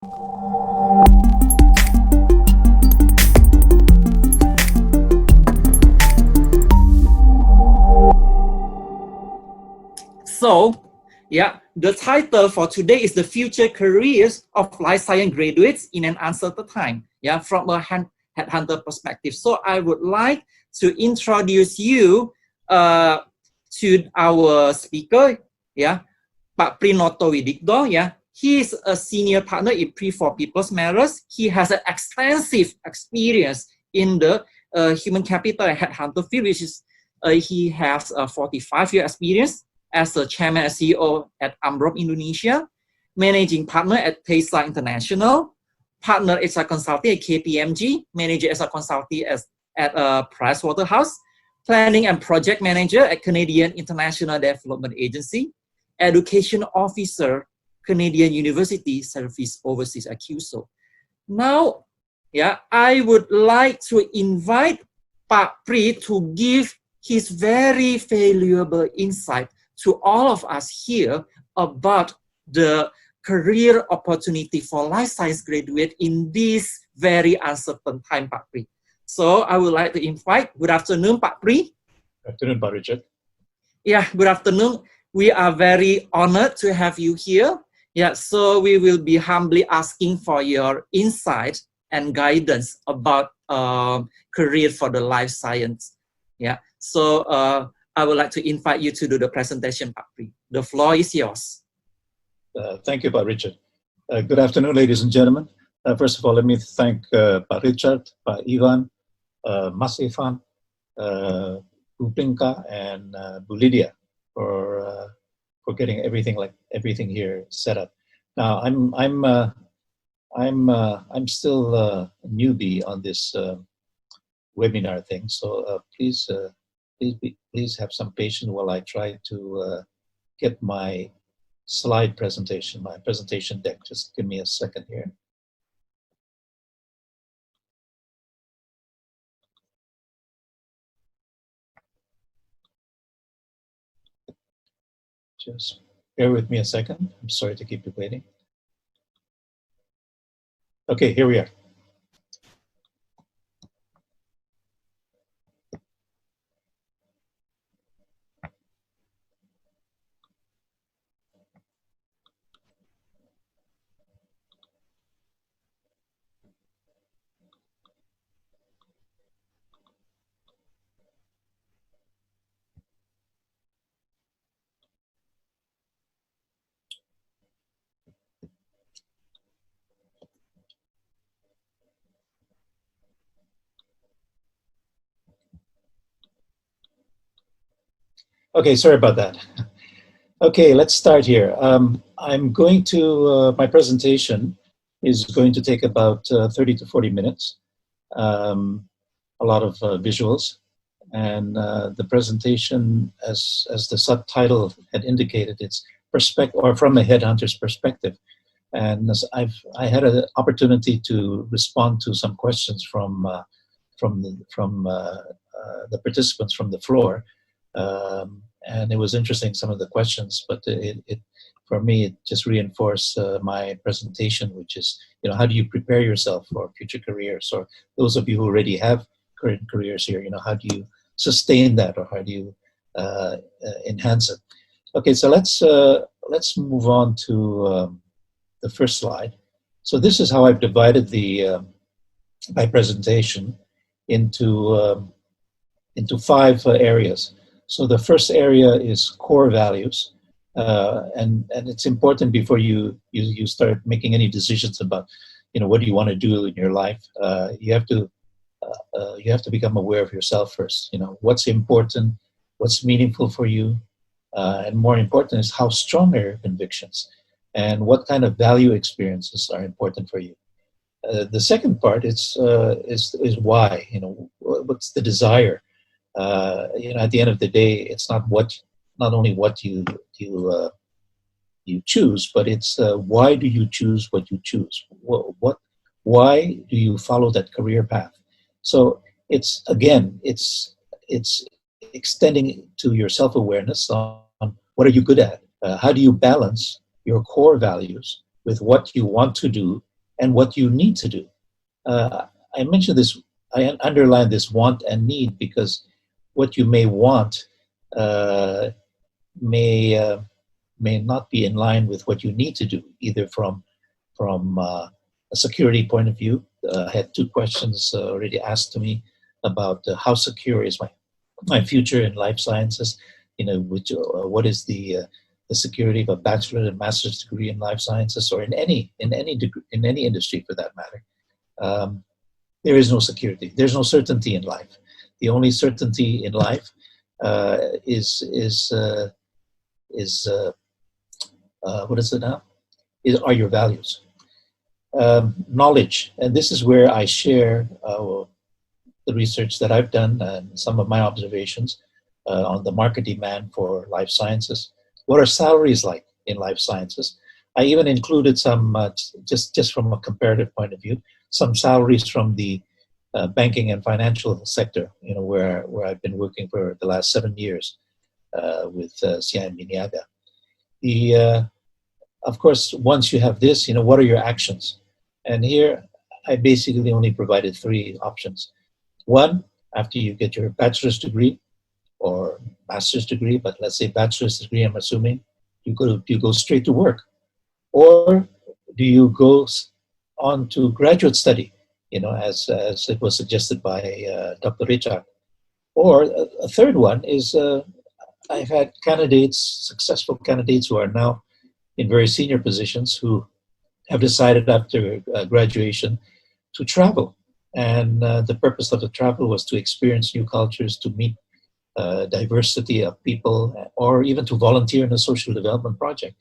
So, yeah, the title for today is The Future Careers of Life Science Graduates in an Uncertain Time, yeah, from a headhunter perspective. So I would like to introduce you to our speaker, yeah, Pak Prinoto Widikdo, yeah. He is a senior partner in Pre4 People's Matters. He has an extensive experience in the human capital and headhunter field, which is he has a 45-year experience as a chairman and CEO at Ambrop Indonesia, managing partner at Tesla International, partner as a consultant at KPMG, manager as a consultant at Pricewaterhouse, planning and project manager at Canadian International Development Agency, education officer, Canadian University Service Overseas at QSO. Now, yeah, I would like to invite Pak Pri to give his very valuable insight to all of us here about the career opportunity for life science graduate in this very uncertain time, Pak Pri. So I would like to invite, good afternoon, Pak Pri. Good afternoon, Pak Richard. Yeah, good afternoon. We are very honored to have you here. Yeah, so we will be humbly asking for your insight and guidance about career for the life science. Yeah, so I would like to invite you to do the presentation, Pak Pri. The floor is yours. Thank you, Pak Richard. Good afternoon, ladies and gentlemen. First of all, let me thank Pak Richard, Pak Ivan, Mas Ivan, Bu Pinka, and Bu Lydia for getting everything here set up. Now, I'm still a newbie on this webinar thing, so please have some patience while I try to get my slide presentation, my presentation deck. Just give me a second here. Just bear with me a second. I'm sorry to keep you waiting. Okay, here we are. Okay, sorry about that. Okay, let's start here. I'm going to, my presentation is going to take about 30 to 40 minutes, a lot of visuals, and the presentation, as the subtitle had indicated, it's from a headhunter's perspective. And I had an opportunity to respond to some questions from the participants from the floor. And it was interesting, some of the questions, but for me, it just reinforced my presentation, which is, how do you prepare yourself for future careers? Or those of you who already have current careers here, how do you sustain that, or how do you enhance it? Okay, so let's move on to the first slide. So this is how I've divided my presentation into 5 areas. So the first area is core values, and it's important before you start making any decisions about, what do you want to do in your life. You have to become aware of yourself first. What's important, what's meaningful for you, and more important is how strong are your convictions, and what kind of value experiences are important for you. The second part is why. What's the desire. At the end of the day, it's not only what you choose, but it's why do you choose what you choose? Why do you follow that career path? So it's extending to your self-awareness on what are you good at? How do you balance your core values with what you want to do and what you need to do. I mentioned this, I underline this want and need, because what you may want uh, may not be in line with what you need to do, either from a security point of view. I had two questions already asked to me about how secure is my future in life sciences. Which what is the security of a bachelor's and master's degree in life sciences, or in any degree, in any industry for that matter. There is no security. There's no certainty in life. The only certainty in life is what is it now? Are your values. Knowledge, and this is where I share the research that I've done and some of my observations on the market demand for life sciences. What are salaries like in life sciences? I even included some, just from a comparative point of view, some salaries from the banking and financial sector, where I've been working for the last 7 years with CIMB Niaga. Of course, once you have this, what are your actions? And here, I basically only provided 3 options. One, after you get your bachelor's degree or master's degree, but let's say bachelor's degree, I'm assuming, you go straight to work. Or do you go on to graduate study, as it was suggested by Dr. Richard? Or a third one is I've had successful candidates who are now in very senior positions, who have decided after graduation to travel. And the purpose of the travel was to experience new cultures, to meet diversity of people, or even to volunteer in a social development project.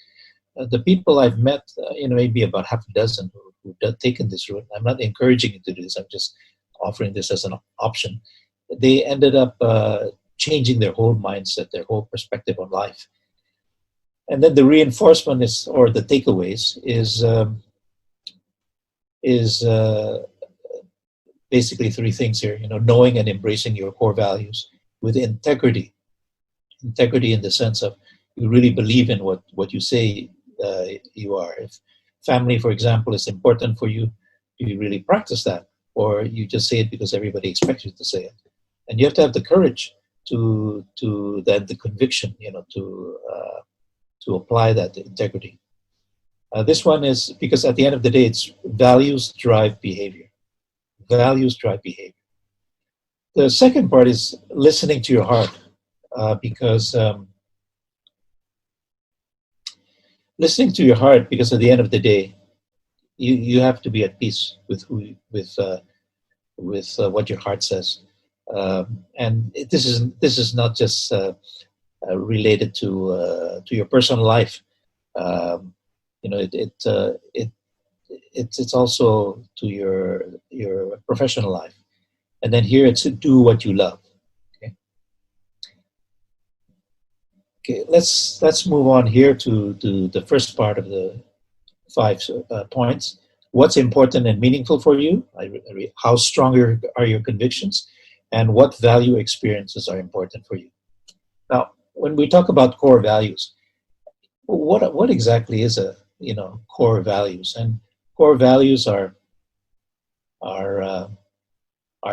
The people I've met, maybe about half a dozen who've taken this route. I'm not encouraging you to do this. I'm just offering this as an option. They ended up changing their whole mindset, their whole perspective on life. And then the reinforcement or the takeaways is basically 3 things here. Knowing and embracing your core values with integrity. Integrity in the sense of you really believe in what you say you are. If family, for example, is important for you, do you really practice that? Or you just say it because everybody expects you to say it? And you have to have the courage to the conviction, to apply that integrity. This one is because at the end of the day, it's values drive behavior. Values drive behavior. The second part is listening to your heart, because listening to your heart, because at the end of the day, you have to be at peace with what your heart says, and this is not just related to your personal life. It's also to your professional life. And then here it's to do what you love. Okay, let's move on here to the first part of the 5 points. What's important and meaningful for you? How strong are your convictions? And what value experiences are important for you? Now, when we talk about core values, what exactly is core values? And core values are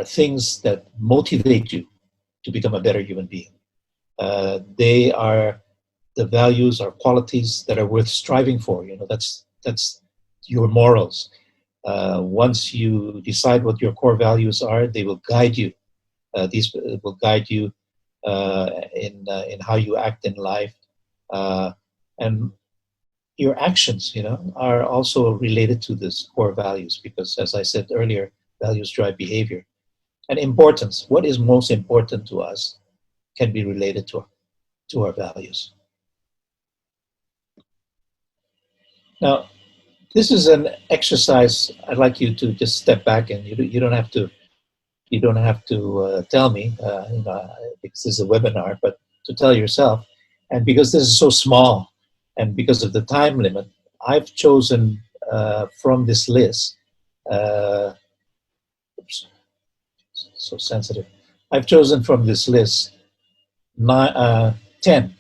things that motivate you to become a better human being. They are the values or qualities that are worth striving for. That's your morals. Once you decide what your core values are, they will guide you. These will guide you in how you act in life, and your actions, are also related to this core values, because, as I said earlier, values drive behavior. And importance, what is most important to us, can be related to our values. Now, this is an exercise I'd like you to just step back, and you don't have to tell me, because this is a webinar, but to tell yourself. And because this is so small, and because of the time limit, I've chosen from this list. Oops, so sensitive. I've chosen from this list 10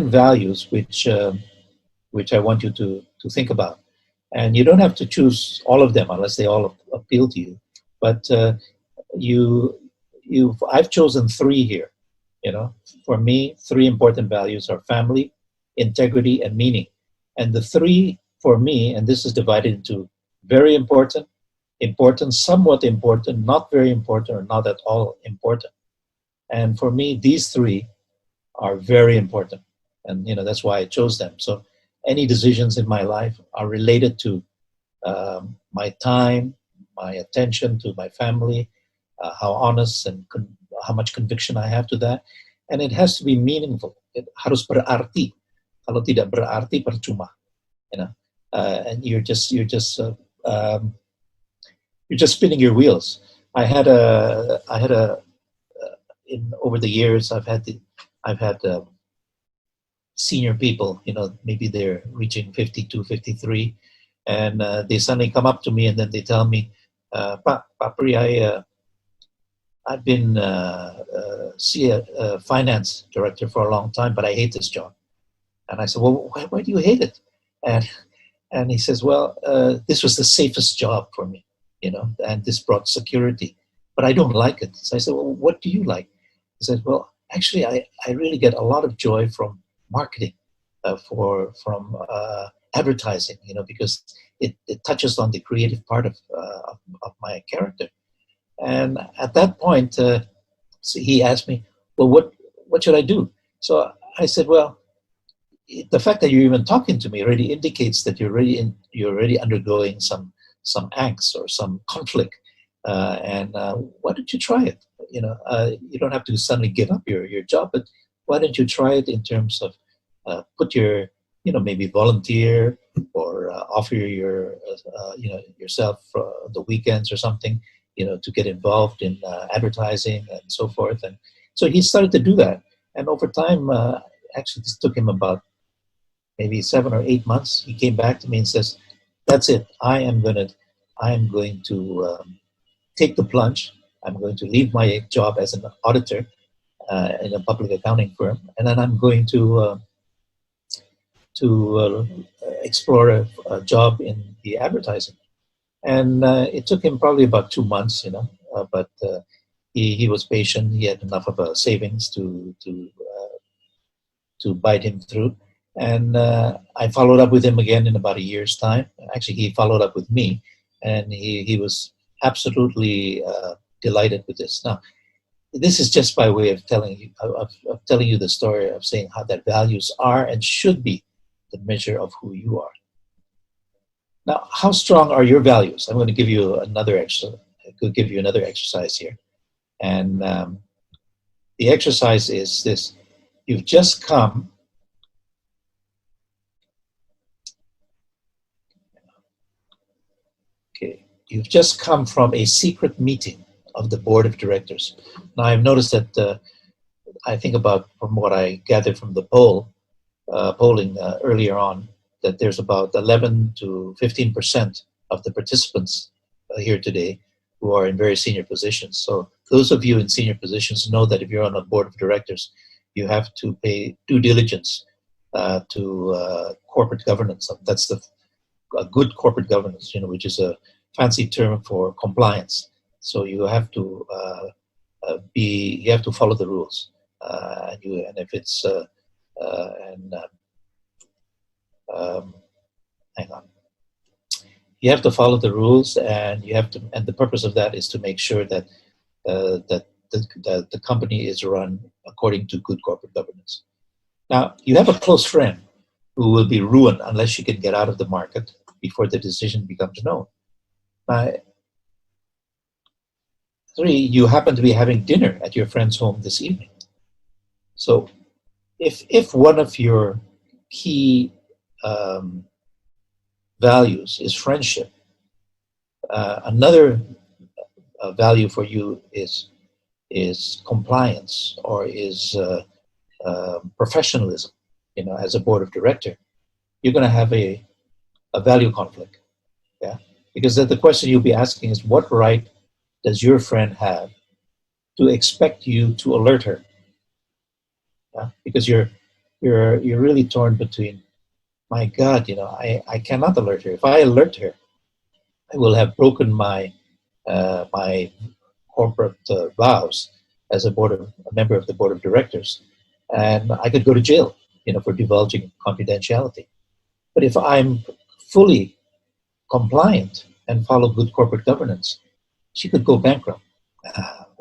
values which I want you to think about. And you don't have to choose all of them unless they all appeal to you. But I've chosen three here. You know, for me, three important values are family, integrity, and meaning. And the three for me, and this is divided into very important, important, somewhat important, not very important, or not at all important. And for me, these three are very important. And, you know, that's why I chose them. So any decisions in my life are related to my time, my attention to my family, how honest and how much conviction I have to that. And it has to be meaningful. It harus berarti. Kalau tidak berarti, percuma. You know, and you're just spinning your wheels. I had in over the years, I've had senior people, you know, maybe they're reaching 52, 53, and they suddenly come up to me and then they tell me, Pak Pri, I've been finance director for a long time, but I hate this job. And I said, well, why do you hate it? And he says, well, this was the safest job for me, you know, and this brought security, but I don't like it. So I said, well, what do you like? He said, well, actually, I really get a lot of joy from marketing, from advertising, you know, because it touches on the creative part of my character. And at that point, so he asked me, well, what should I do? So I said, well, the fact that you're even talking to me already indicates that you're already undergoing some angst or some conflict. And why don't you try it? You know, you don't have to suddenly give up your job, but why don't you try it in terms of put your, you know, maybe volunteer or offer yourself the weekends or something, you know, to get involved in advertising and so forth. And so he started to do that. And over time, actually, this took him about maybe 7 or 8 months. He came back to me and says, "That's it. I am going to take the plunge. I'm going to leave my job as an auditor in a public accounting firm, and then I'm going to explore a job in the advertising." And it took him probably about 2 months, you know, but he was patient. He had enough of a savings to bite him through. And I followed up with him again in about a year's time. Actually, he followed up with me, and he was absolutely delighted with this. Now, this is just by way of telling you the story of saying how that values are and should be the measure of who you are. Now, how strong are your values? I'm going to give you another exercise here, and the exercise is this: you've just come. Okay, you've just come from a secret meeting of the board of directors. Now, I've noticed that I think from what I gathered from the polling earlier on, that there's about 11 to 15% of the participants here today who are in very senior positions. So those of you in senior positions know that if you're on a board of directors, you have to pay due diligence to corporate governance. That's a good corporate governance, you know, which is a fancy term for compliance. So you have to you have to follow the rules, and if it's hang on. You have to follow the rules, and the purpose of that is to make sure that the company is run according to good corporate governance. Now, you have a close friend who will be ruined unless you can get out of the market before the decision becomes known. Now, 3, you happen to be having dinner at your friend's home this evening. So if one of your key values is friendship, another value for you is compliance, or is professionalism, you know, as a board of director, you're going to have a value conflict. Yeah, because the question you'll be asking is, what right does your friend have to expect you to alert her? Yeah? Because you're really torn between my God, I cannot alert her. If I alert her, I will have broken my corporate vows as a member of the board of directors, and I could go to jail, for divulging confidentiality. But if I'm fully compliant and follow good corporate governance, she could go bankrupt.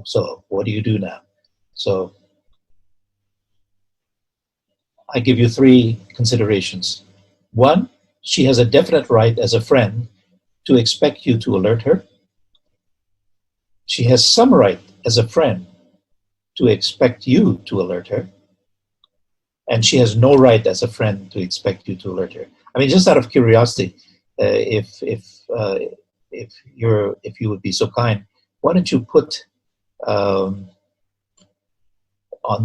So what do you do now? So I give you three considerations. One, she has a definite right as a friend to expect you to alert her. She has some right as a friend to expect you to alert her. And she has no right as a friend to expect you to alert her. I mean, just out of curiosity, if you would be so kind, why don't you put on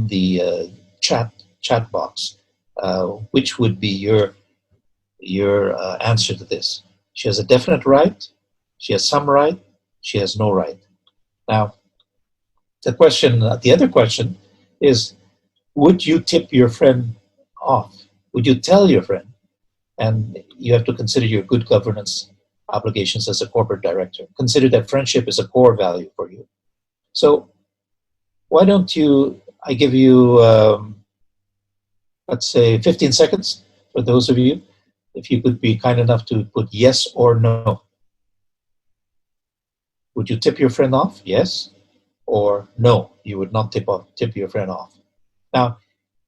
the chat box which would be your answer to this? She has a definite right. She has some right. She has no right. Now, the other question is, would you tip your friend off? Would you tell your friend? And you have to consider your good governance obligations as a corporate director. Consider that friendship is a core value for you. So why don't I give you, let's say 15 seconds for those of you, if you could be kind enough to put yes or no. Would you tip your friend off? Yes. Or no, you would not tip your friend off. Now,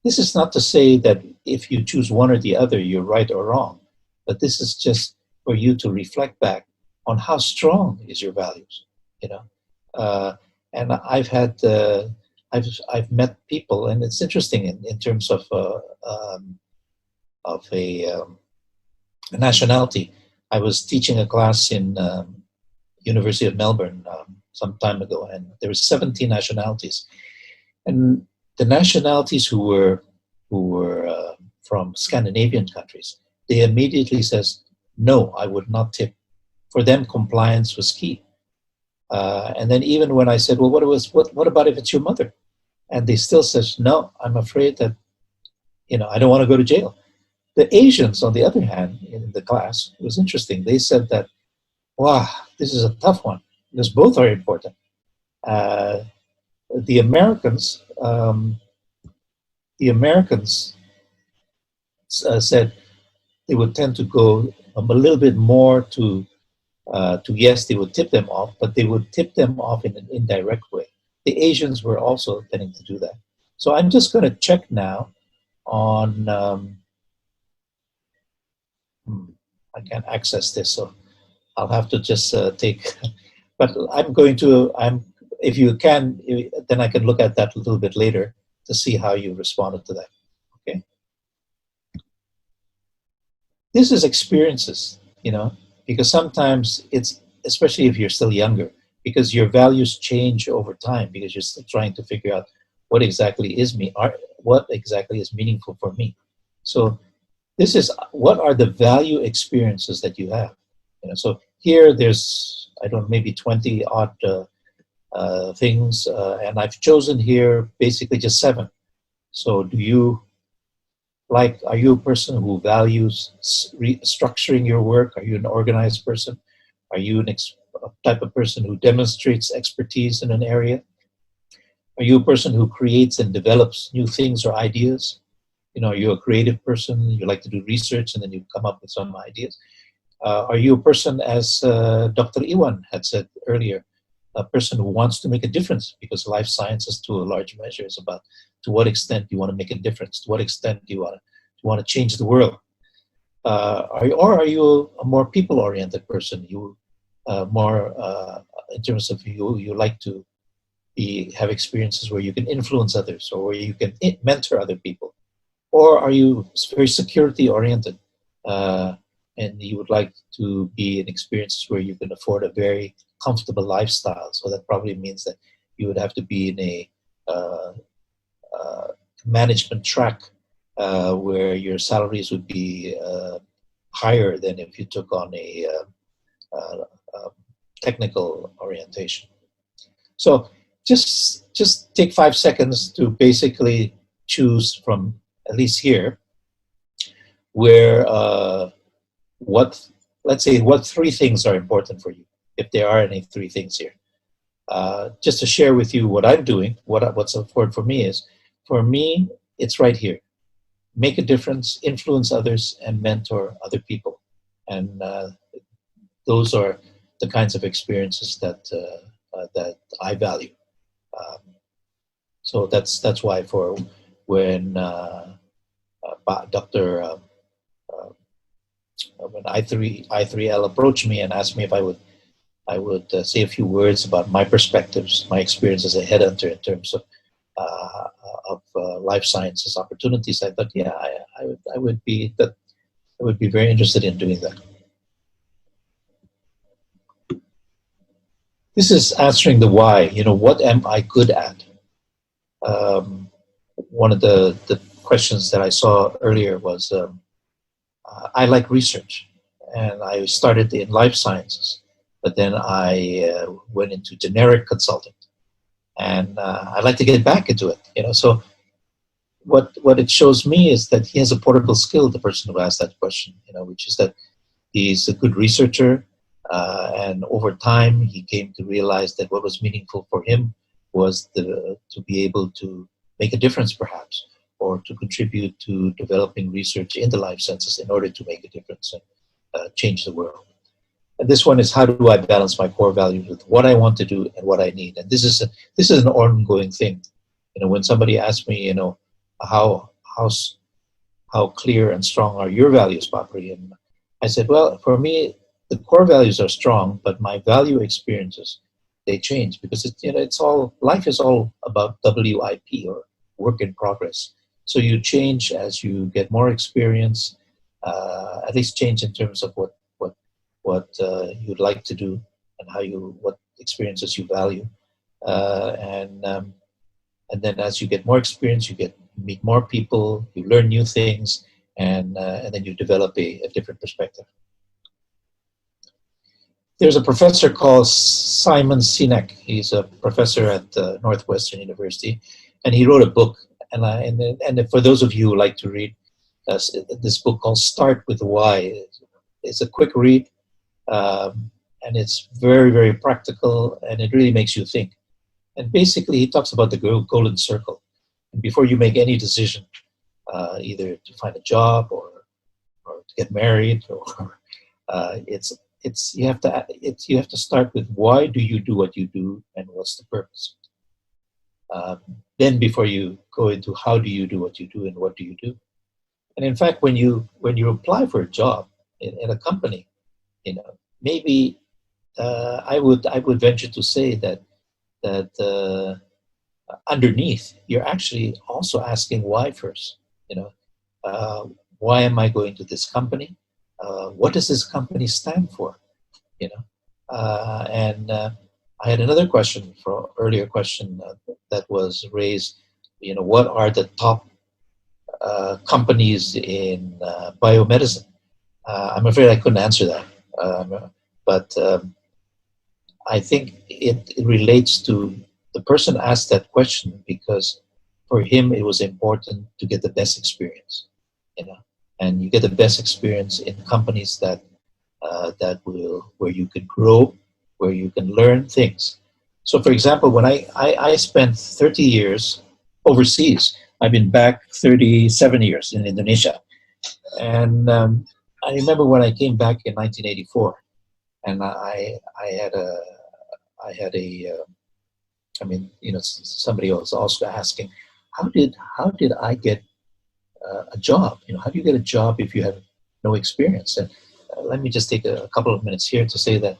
this is not to say that if you choose one or the other, you're right or wrong, but this is just for you to reflect back on how strong is your values, and I've met people, and it's interesting in terms of a nationality. I was teaching a class in University of Melbourne some time ago, and there were 17 nationalities, and the nationalities who were from Scandinavian countries, they immediately says, no, I would not tip. For them, compliance was key. And then even when I said, well, what about if it's your mother? And they still says, no, I'm afraid that, I don't want to go to jail. The Asians, on the other hand, in the class, it was interesting. They said that, wow, this is a tough one, because both are important. The Americans said they would tend to go a little bit more to yes, they would tip them off, but they would tip them off in an indirect way. The Asians were also tending to do that. So I'm just going to check now on, I can't access this, so I'll have to just take, but if you can, then I can look at that a little bit later to see how you responded to that, okay? This is experiences, because sometimes it's, especially if you're still younger, because your values change over time, because you're still trying to figure out what exactly is meaningful for me. So this is, what are the value experiences that you have? So here there's, I don't know, maybe 20 odd things, and I've chosen here basically just 7. So are you a person who values structuring your work? Are you an organized person? Are you a type of person who demonstrates expertise in an area? Are you a person who creates and develops new things or ideas? Are you a creative person? You like to do research and then you come up with some ideas. Are you a person, as Dr. Iwan had said earlier, a person who wants to make a difference? Because life sciences, to a large measure, is about to what extent you want to make a difference, to what extent do you want to change the world. Are you a more people-oriented person? You more in terms of you like to have experiences where you can influence others, or where you can mentor other people? Or are you very security-oriented, and you would like to be in experiences where you can afford a very comfortable lifestyle? So that probably means that you would have to be in a management track where your salaries would be higher than if you took on a technical orientation. So just take 5 seconds to basically choose from, at least here, where what, let's say, what three things are important for you, if there are any three things here. Just to share with you what I'm doing, what's important for me, it's right here. Make a difference, influence others, and mentor other people. And those are the kinds of experiences that I value. So that's why for when Dr. When I3L approached me and asked me if I would say a few words about my perspectives, my experience as a headhunter in terms of life sciences opportunities. I thought, yeah, I would be very interested in doing that. This is answering the why. You know, what am I good at? One of the questions that I saw earlier was, I like research, and I started in life sciences, but then I went into generic consulting, and I'd like to get back into it. You know, so what it shows me is that he has a portable skill, the person who asked that question. You know, which is that he's a good researcher, and over time he came to realize that what was meaningful for him was to be able to make a difference, perhaps, or to contribute to developing research in the life sciences in order to make a difference and change the world. And this one is, how do I balance my core values with what I want to do and what I need? And this is an ongoing thing. You know, when somebody asks me, you know, how clear and strong are your values, Papri? And I said, well, for me, the core values are strong, but my value experiences, they change, because life is all about WIP, or work in progress. So you change as you get more experience, at least change in terms of what you'd like to do, and what experiences you value, and then as you get more experience, you meet more people, you learn new things, and then you develop a different perspective. There's a professor called Simon Sinek. He's a professor at Northwestern University, and he wrote a book. And for those of you who like to read this book called Start with Why, it's a quick read, and it's very, very practical, and it really makes you think. And basically, he talks about the golden circle. And before you make any decision, either to find a job or to get married, or you have to start with, why do you do what you do, and what's the purpose? Then before you go into how do you do what you do and what do you do. And in fact, when you apply for a job in a company, you know, maybe I would venture to say that underneath, you're actually also asking why first. You know, why am I going to this company? What does this company stand for? You know, and I had another question, for earlier question that was raised. You know, what are the top companies in biomedicine? I'm afraid I couldn't answer that, but I think it relates to the person asked that question because for him it was important to get the best experience, you know, and you get the best experience in companies where you can grow, where you can learn things. So, for example, when I spent 30 years overseas, I've been back 37 years in Indonesia, and I remember when I came back in 1984, and I had a I mean, you know, somebody was also asking, how did I get a job? You know, how do you get a job if you have no experience? And let me just take a couple of minutes here to say that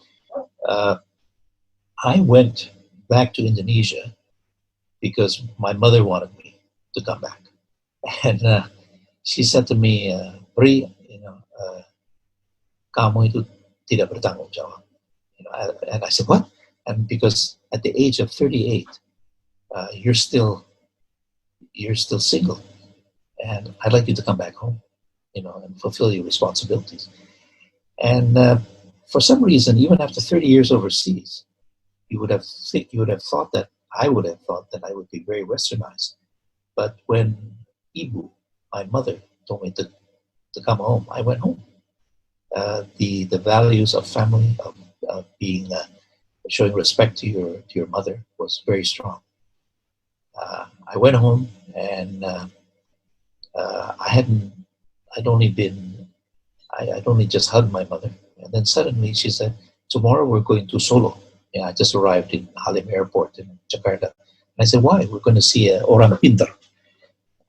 I went back to Indonesia because my mother wanted me to come back, and she said to me, "Pri, you know, kamu itu tidak bertanggung jawab." You know, and I said, "What?" And because at the age of 38, you're still single, and I'd like you to come back home, you know, and fulfill your responsibilities. And for some reason, even after 30 years overseas, you would have thought that I would have thought that I would be very westernized. But when Ibu, my mother, told me to to come home, I went home. The values of family, of being showing respect to your mother was very strong. I went home, and I'd only been, I'd only just hugged my mother, and then suddenly she said, "Tomorrow we're going to Solo." Yeah, I just arrived in Halim Airport in Jakarta. And I said, "Why?" "We're going to see Orang Pintar."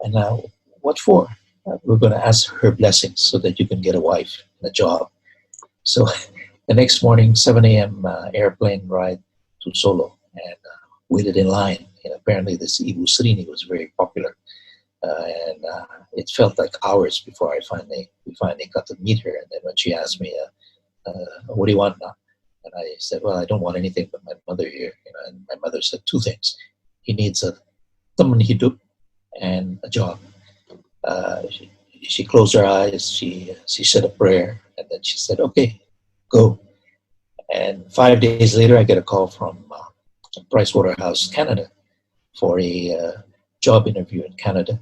And now, "What for?" "We're going to ask her blessings so that you can get a wife and a job." So the next morning, 7 a.m. Airplane ride to Solo, and waited in line. And apparently this Ibu Srini was very popular. And it felt like hours before we finally got to meet her. And then when she asked me, "What do you want now?" And I said, "Well, I don't want anything but my mother here." And my mother said two things: he needs a teman hidup and a job. She closed her eyes. She said a prayer, and then she said, "Okay, go." And 5 days later, I get a call from Pricewaterhouse Canada for a job interview in Canada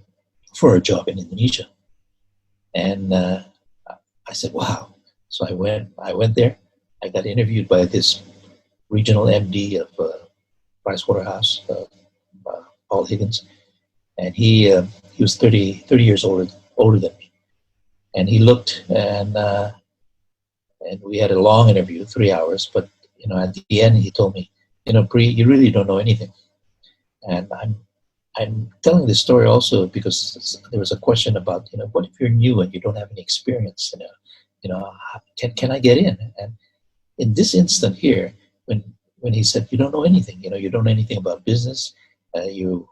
for a job in Indonesia. And I said, "Wow." So I went there. I got interviewed by this regional MD of Pricewaterhouse, Paul Higgins, and he was 30 years older than me. And he looked, and we had a long interview, 3 hours. But at the end, he told me, "Pri, you really don't know anything." And I'm telling this story also because there was a question about, what if you're new and you don't have any experience? Can I get in? And in this instant here, when he said, "You don't know anything, you don't know anything about business, you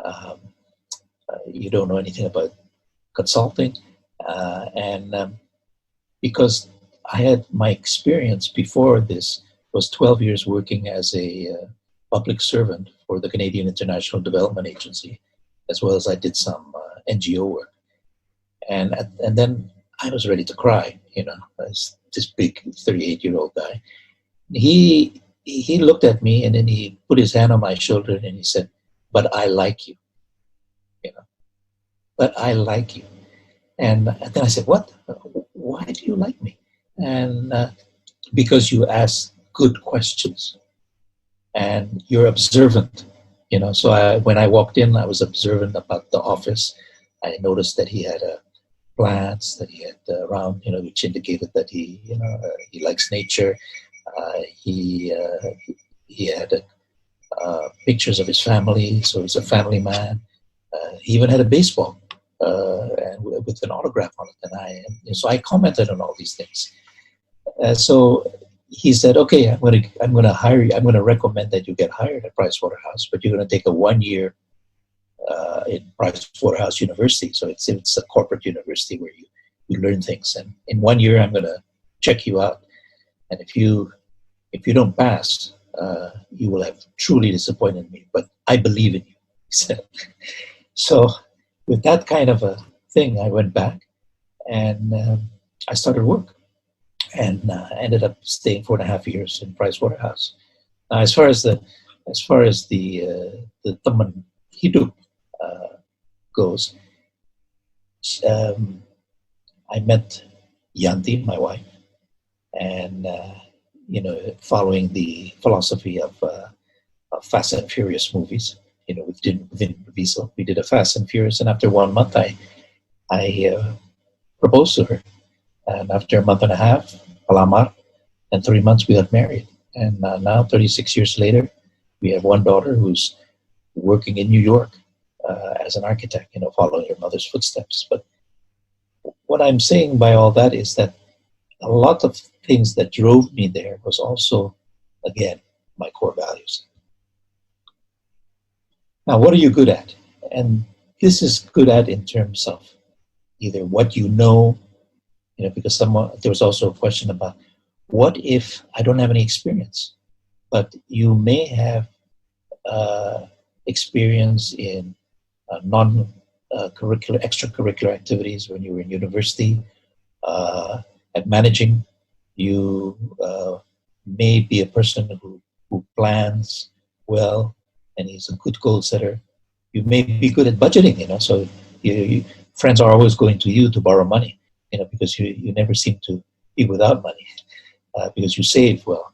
um, don't know anything about consulting," and because I had my experience before this was 12 years working as a public servant for the Canadian International Development Agency, as well as I did some NGO work. And then I was ready to cry, as this big 38-year-old guy. He looked at me, and then he put his hand on my shoulder, and he said, "But I like you, but I like you." And then I said, "What? Why do you like me?" And because you ask good questions and you're observant. So when I walked in, I was observant about the office. I noticed that he had plants that he had around, which indicated that he likes nature. He had pictures of his family, so he's a family man. He even had a baseball and with an autograph on it, and so I commented on all these things. So he said, "Okay, I'm going to hire you. I'm going to recommend that you get hired at Pricewaterhouse, but you're going to take a 1 year in Pricewaterhouse University. So it's a corporate university where you learn things. And in 1 year, I'm going to check you out. And if you don't pass, you will have truly disappointed me. But I believe in you," he said. So with that kind of a thing, I went back, and I started work, and ended up staying 4.5 years in Pricewaterhouse. Now, as far as the teman hidup goes, I met Yanti, my wife, and following the philosophy of Fast and Furious movies, with Vin Diesel, we did a Fast and Furious, and after 1 month, I proposed to her, and after a month and a half, palamar, and 3 months we got married, and now 36 years later, we have one daughter who's working in New York as an architect, following her mother's footsteps. But what I'm saying by all that is that a lot of things that drove me there was also, again, my core values. Now, what are you good at? And this is good at in terms of either what you know, because there was also a question about, what if I don't have any experience? But you may have experience in non-curricular, extracurricular activities when you were in university, at managing. You may be a person who plans well, and he's a good goal setter. You may be good at budgeting, so friends are always going to you to borrow money, because you never seem to be without money, because you save well,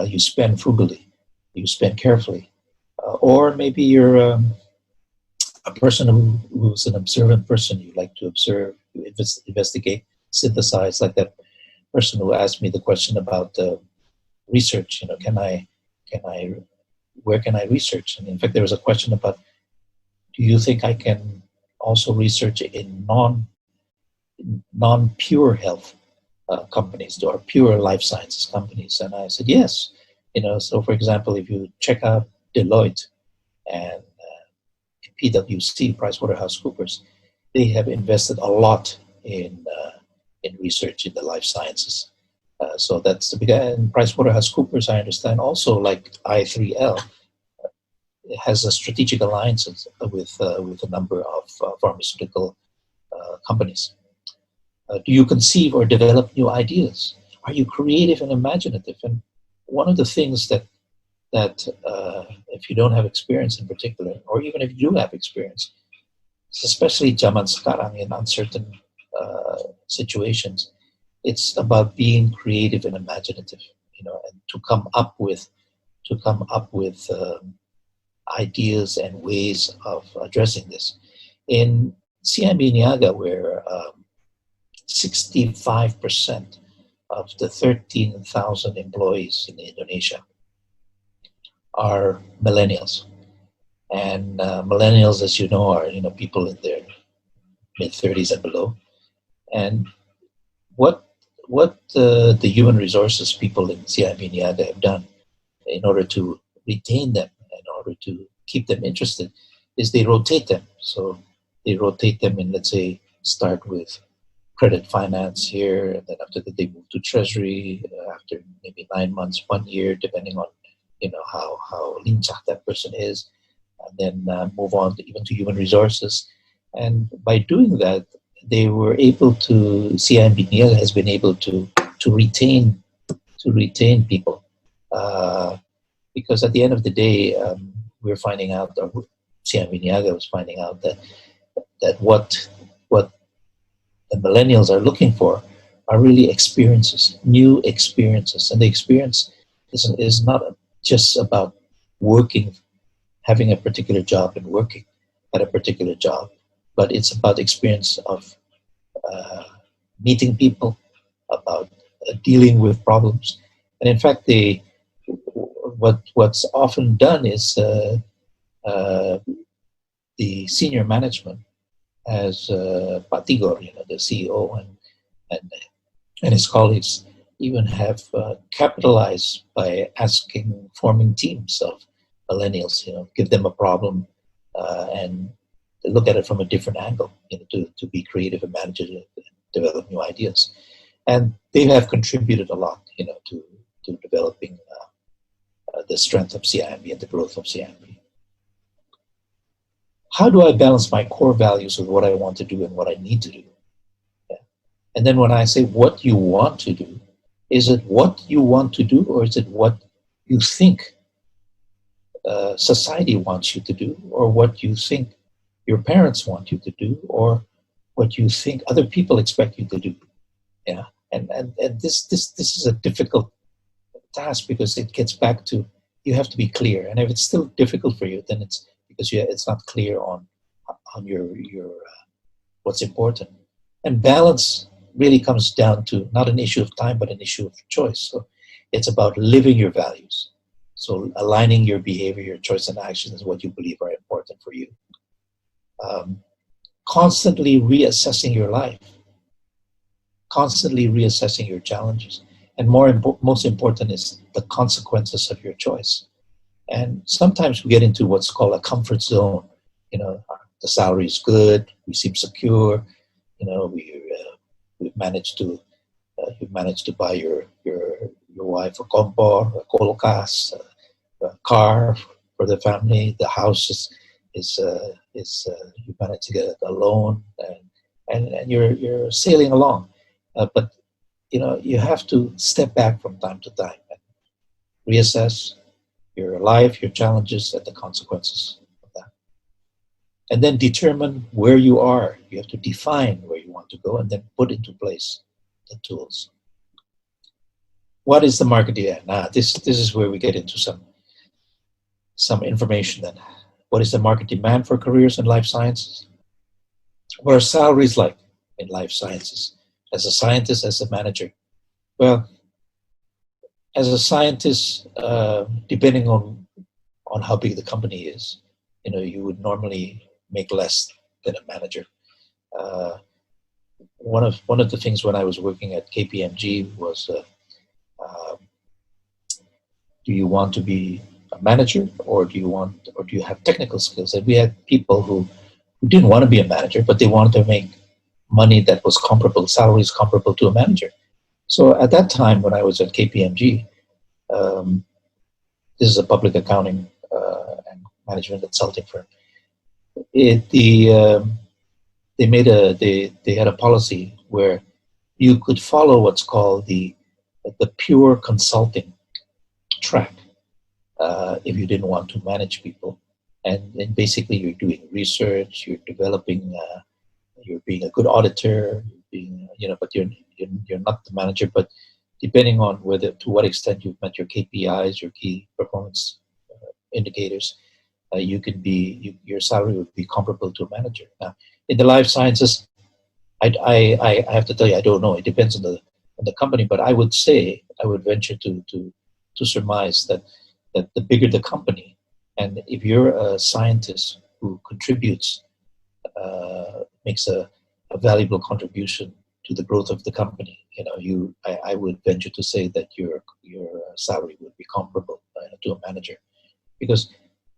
you spend frugally, you spend carefully, or maybe you're a person who's an observant person. You like to observe, you investigate, synthesize, like that person who asked me the question about research. Where can I research? And in fact, there was a question about, do you think I can also research in non-pure health companies or pure life sciences companies? And I said yes. So for example, if you check out Deloitte and PwC, PricewaterhouseCoopers, they have invested a lot in research in the life sciences. So that's the big. And PricewaterhouseCoopers, I understand, also like I3L, has a strategic alliances with a number of pharmaceutical companies. Do you conceive or develop new ideas? Are you creative and imaginative? And one of the things that if you don't have experience in particular, or even if you do have experience, especially zaman sekarang in uncertain situations, it's about being creative and imaginative, and to come up with ideas and ways of addressing this. In CIMB Niaga, where 65% of the 13,000 employees in Indonesia are millennials. And millennials, as you know, are people in their mid-30s and below. And what the human resources people in CIMB Niaga have done in order to retain them, in order to keep them interested, is they rotate them. So they rotate them in, let's say, start with credit finance here, and then after that they move to treasury, after maybe 9 months, 1 year, depending on how lincah that person is, and then move on even to human resources. And by doing that, they were able to, CIMB Niaga has been able to retain people, because at the end of the day, we're finding out, or CIMB Niaga was finding out that what the millennials are looking for are really experiences, new experiences, and the experience is not just about working, having a particular job and working at a particular job, but it's about experience of meeting people, about dealing with problems. And in fact, what's often done is the senior management, as Pak Tigor, the CEO, and his colleagues, even have capitalized by forming teams of millennials, give them a problem and look at it from a different angle, to be creative and manage it and develop new ideas. And they have contributed a lot, to developing the strength of CIMB and the growth of CIMB. How do I balance my core values with what I want to do and what I need to do? Yeah. And then when I say what you want to do, is it what you want to do, or is it what you think society wants you to do, or what you think your parents want you to do, or what you think other people expect you to do? Yeah. And this is a difficult task, because it gets back to, you have to be clear. And if it's still difficult for you, then it's because it's not clear on your what's important. And balance really comes down to not an issue of time, but an issue of choice. So it's about living your values. So aligning your behavior, your choice and actions is what you believe are important for you. Constantly reassessing your life, constantly reassessing your challenges, and most important is the consequences of your choice. And sometimes we get into what's called a comfort zone. The salary is good, we seem secure, we've managed to buy your wife a kompor, a kulkas, a car for the family. The house is you managed to get a loan, and you're sailing along. But you have to step back from time to time and reassess your life, your challenges, and the consequences of that. and then determine where you are. You have to define where you want to go and then put into place the tools. What is the market demand? Now, this is where we get into some information then. What is the market demand for careers in life sciences? What are salaries like in life sciences? As a scientist, as a manager? Well, as a scientist, depending on how big the company is, you would normally make less than a manager. One of the things when I was working at KPMG was, do you want to be a manager, or do you have technical skills? And we had people who didn't want to be a manager, but they wanted to make money that was comparable, salaries comparable to a manager. So at that time, when I was at KPMG, this is a public accounting and management consulting firm. They had a policy where you could follow what's called the pure consulting track if you didn't want to manage people, and basically you're doing research, you're developing, you're being a good auditor, but you're not the manager. But depending on to what extent you've met your KPIs, your key performance indicators, your salary would be comparable to a manager. Now, in the life sciences, I have to tell you, I don't know. It depends on the company, but I would venture to surmise that the bigger the company, and if you're a scientist who contributes, makes a valuable contribution to the growth of the company, I would venture to say that your salary would be comparable to a manager. Because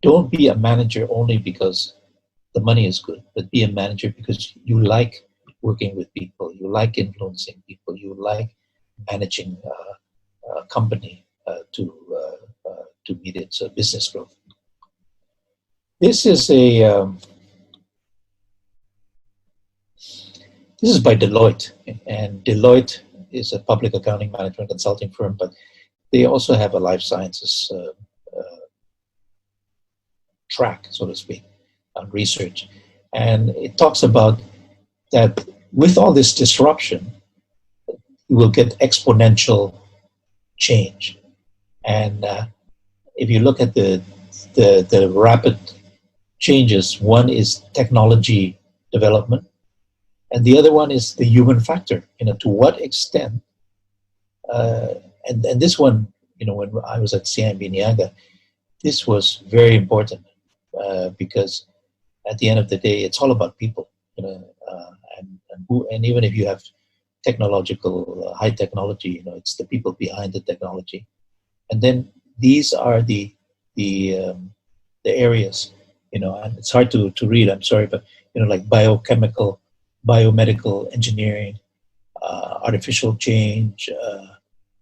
don't be a manager only because the money is good, but be a manager because you like working with people, you like influencing people, you like managing a company to meet its business growth. This is by Deloitte, and Deloitte is a public accounting management consulting firm, but they also have a life sciences track, so to speak, on research. And it talks about that with all this disruption, you will get exponential change. And if you look at the rapid changes, one is technology development, and the other one is the human factor. To what extent, and this one, when I was at CIMB Niaga, this was very important because at the end of the day, it's all about people. And even if you have technological, high technology, it's the people behind the technology. And then these are the areas, and it's hard to read, I'm sorry, but, like biochemical, biomedical engineering, artificial change,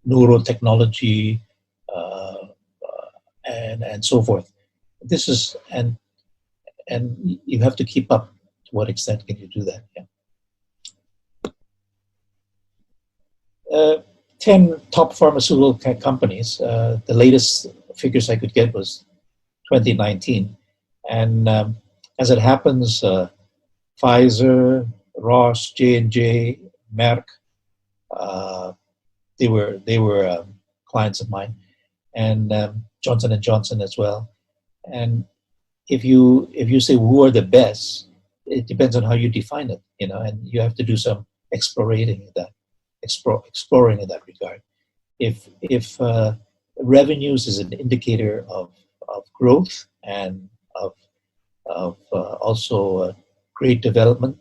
neurotechnology, and so forth. This is, and you have to keep up. To what extent can you do that? Yeah. 10 top pharmaceutical companies. The latest figures I could get was 2019. And as it happens, Pfizer, Roche, J&J, Merck, they were clients of mine, and Johnson & Johnson as well. And if you say who are the best, it depends on how you define it, and you have to do some exploring in that regard. If revenues is an indicator of growth and of also great development,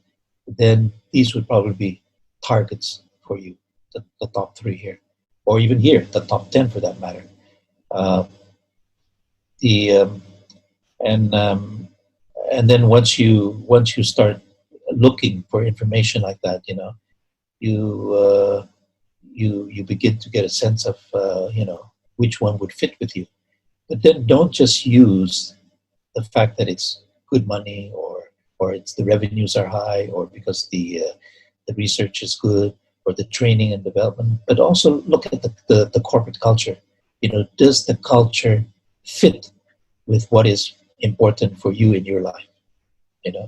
then these would probably be targets for you, the top 3 here, or even here, the top 10 for that matter. And then once you start looking for information like that, you begin to get a sense of which one would fit with you. But then don't just use the fact that it's good money or it's the revenues are high or because the research is good or the training and development, but also look at the corporate culture. Does the culture fit with what is important for you in your life?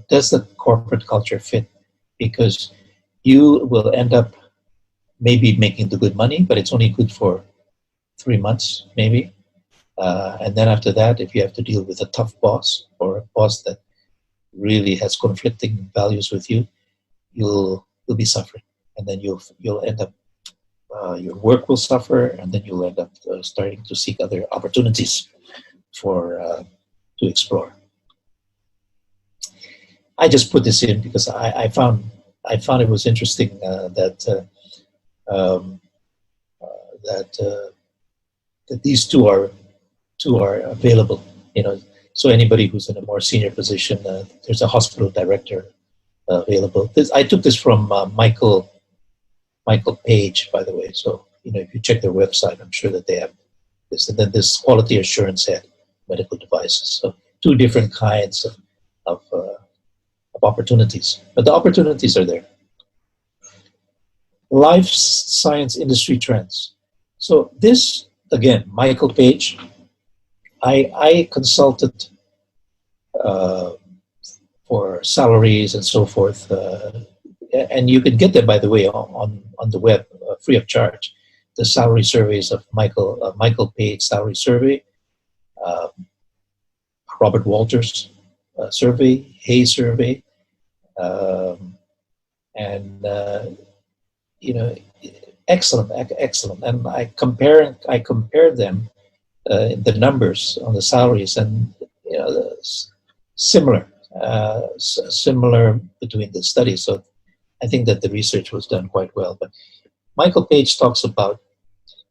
Does the corporate culture fit? Because you will end up maybe making the good money, but it's only good for 3 months, maybe. And then after that, if you have to deal with a tough boss or a boss that really has conflicting values with you, you'll be suffering, and then you'll end up your work will suffer, and then you'll end up starting to seek other opportunities for to explore. I just put this in because I found it was interesting um, that these two are available. So anybody who's in a more senior position, there's a hospital director available. I took this from Michael Page, by the way. So if you check their website, I'm sure that they have this. And then this quality assurance head, medical devices. So two different kinds of opportunities, but the opportunities are there. Life science industry trends. So this, again, Michael Page, I consulted for salaries and so forth, and you can get them, by the way, on the web, free of charge. The salary surveys of Michael Page salary survey, Robert Walters survey, Hay survey, and excellent. And I compared them, the numbers on the salaries, and similar between the studies. So I think that the research was done quite well. But Michael Page talks about,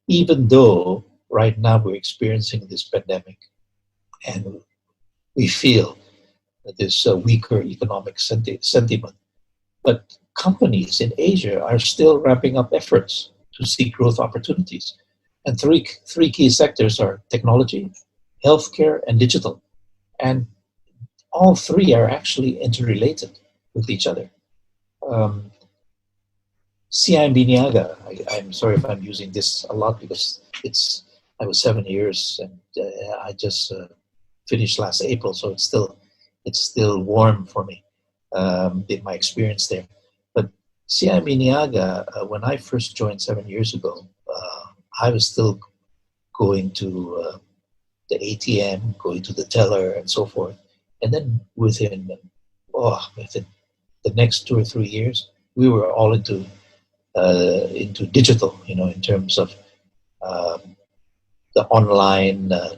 even though right now we're experiencing this pandemic and we feel this weaker economic sentiment, but companies in Asia are still ramping up efforts to seek growth opportunities. And three key sectors are technology, healthcare, and digital. And all three are actually interrelated with each other. CIMB Niaga, I'm sorry if I'm using this a lot because I was 7 years, and I just finished last April, so it's still warm for me, my experience there. But CIMB Niaga, when I first joined 7 years ago, I was still going to the ATM, going to the teller, and so forth. And then within the next 2 or 3 years, we were all into digital, in terms of the online, the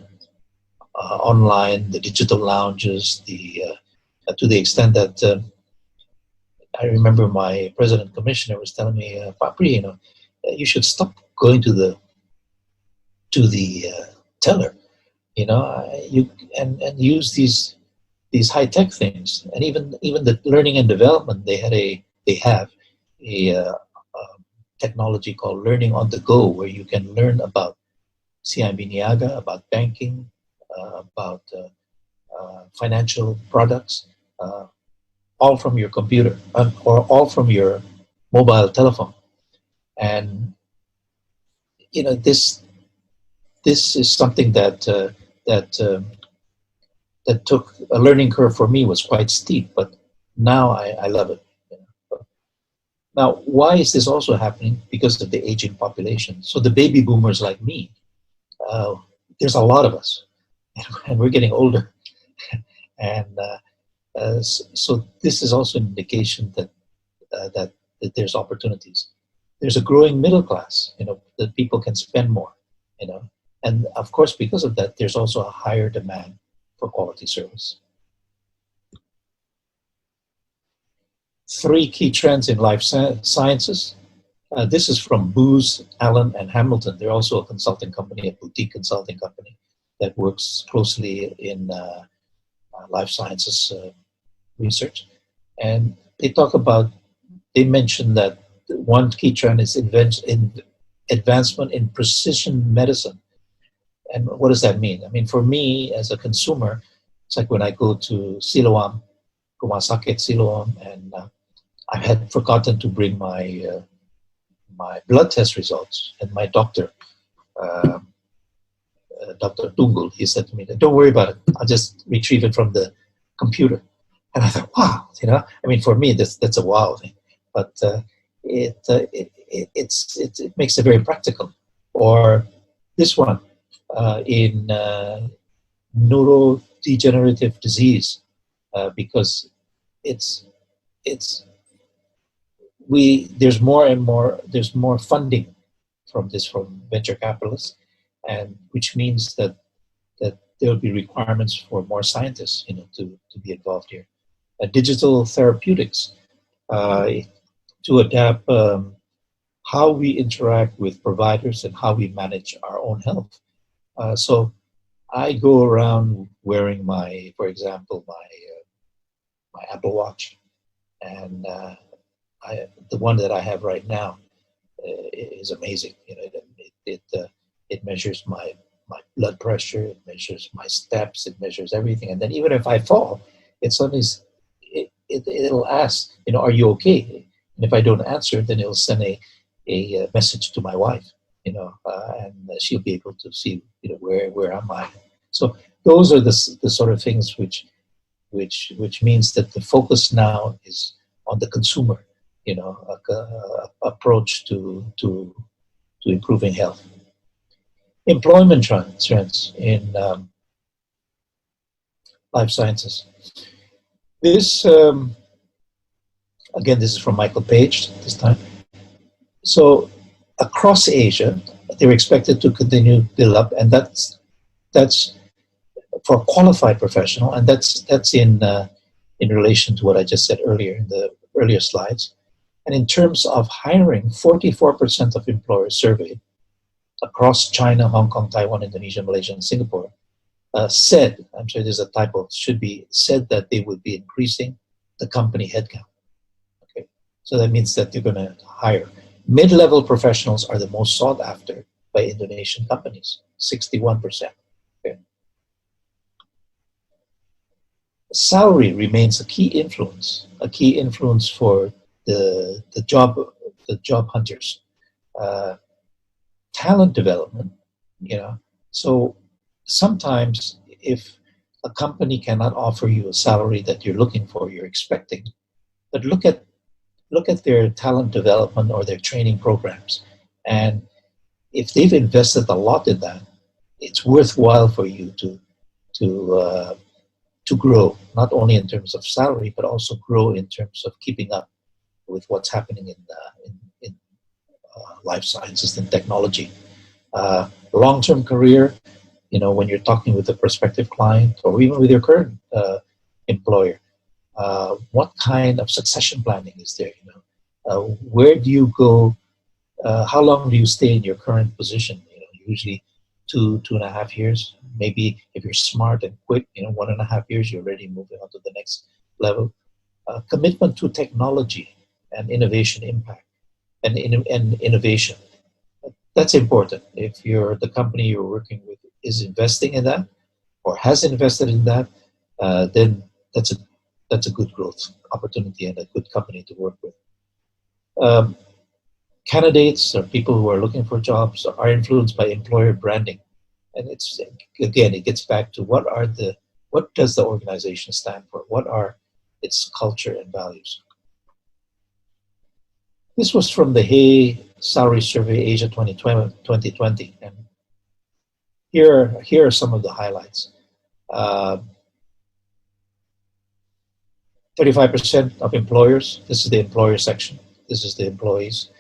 digital lounges, to the extent that I remember my president commissioner was telling me, Papri, you should stop going to the teller, and use these high tech things, and even the learning and development, they have a technology called Learning on the Go, where you can learn about CIMB Niaga, about banking, about financial products, all from your computer or all from your mobile telephone. And this is something that took a learning curve for me, was quite steep, but now I love it. Now, why is this also happening? Because of the aging population. So the baby boomers like me, there's a lot of us, and we're getting older. And so this is also an indication that there's opportunities. There's a growing middle class, that people can spend more, and of course, because of that, there's also a higher demand for quality service. 3 key trends in life sciences. This is from Booz, Allen, and Hamilton. They're also a consulting company, a boutique consulting company that works closely in life sciences research. And they mention that one key trend is advancement in precision medicine. And what does that mean? I mean, for me as a consumer, it's like when I go to Siloam, Rumah Sakit Siloam, and I had forgotten to bring my blood test results, and my doctor, Dr. Tunggul, he said to me, "Don't worry about it. I'll just retrieve it from the computer." And I thought, wow, I mean, for me, that's a wow thing. But it makes it very practical. Or this one in neurodegenerative disease, because it's it's there's more funding from venture capitalists, and which means that there will be requirements for more scientists, to be involved here. Digital therapeutics, uh, to adapt how we interact with providers and how we manage our own health. So I go around wearing for example, my Apple Watch, and the one that I have right now is amazing. It measures my blood pressure, it measures my steps, it measures everything, and then even if I fall, it suddenly it'll ask, are you okay? And if I don't answer, then it'll send a message to my wife, and she'll be able to see, where am I. So those are the sort of things which means that the focus now is on the consumer, approach to improving health. Employment trends in life sciences. This again, this is from Michael Page this time. So across Asia, they're expected to continue to build up, and that's for a qualified professional, and that's in relation to what I just said earlier in the earlier slides. And in terms of hiring, 44% of employers surveyed across China, Hong Kong, Taiwan, Indonesia, Malaysia, and Singapore said, I'm sure there's a typo, should be said that they would be increasing the company headcount. Okay, so that means that they're going to hire. Mid-level professionals are the most sought after by Indonesian companies, 61%. Okay. Salary remains a key influence for the job hunters. Talent development, so sometimes if a company cannot offer you a salary that you're looking for, you're expecting, but look at their talent development or their training programs, and if they've invested a lot in that, it's worthwhile for you to grow, not only in terms of salary, but also grow in terms of keeping up with what's happening in life sciences and technology. Long-term career, when you're talking with a prospective client or even with your current employer, what kind of succession planning is there? Where do you go? How long do you stay in your current position? Usually 2.5 years. Maybe if you're smart and quick, 1.5 years, you're already moving on to the next level. Commitment to technology and innovation impact and innovation. That's important. If the company you're working with is investing in that or has invested in that, then that's a good growth opportunity and a good company to work with. Candidates or people who are looking for jobs are influenced by employer branding, and it gets back to what does the organization stand for? What are its culture and values? This was from the Hay Salary Survey Asia 2020, and here are some of the highlights. 35% of employers, this is the employer section, this is the employees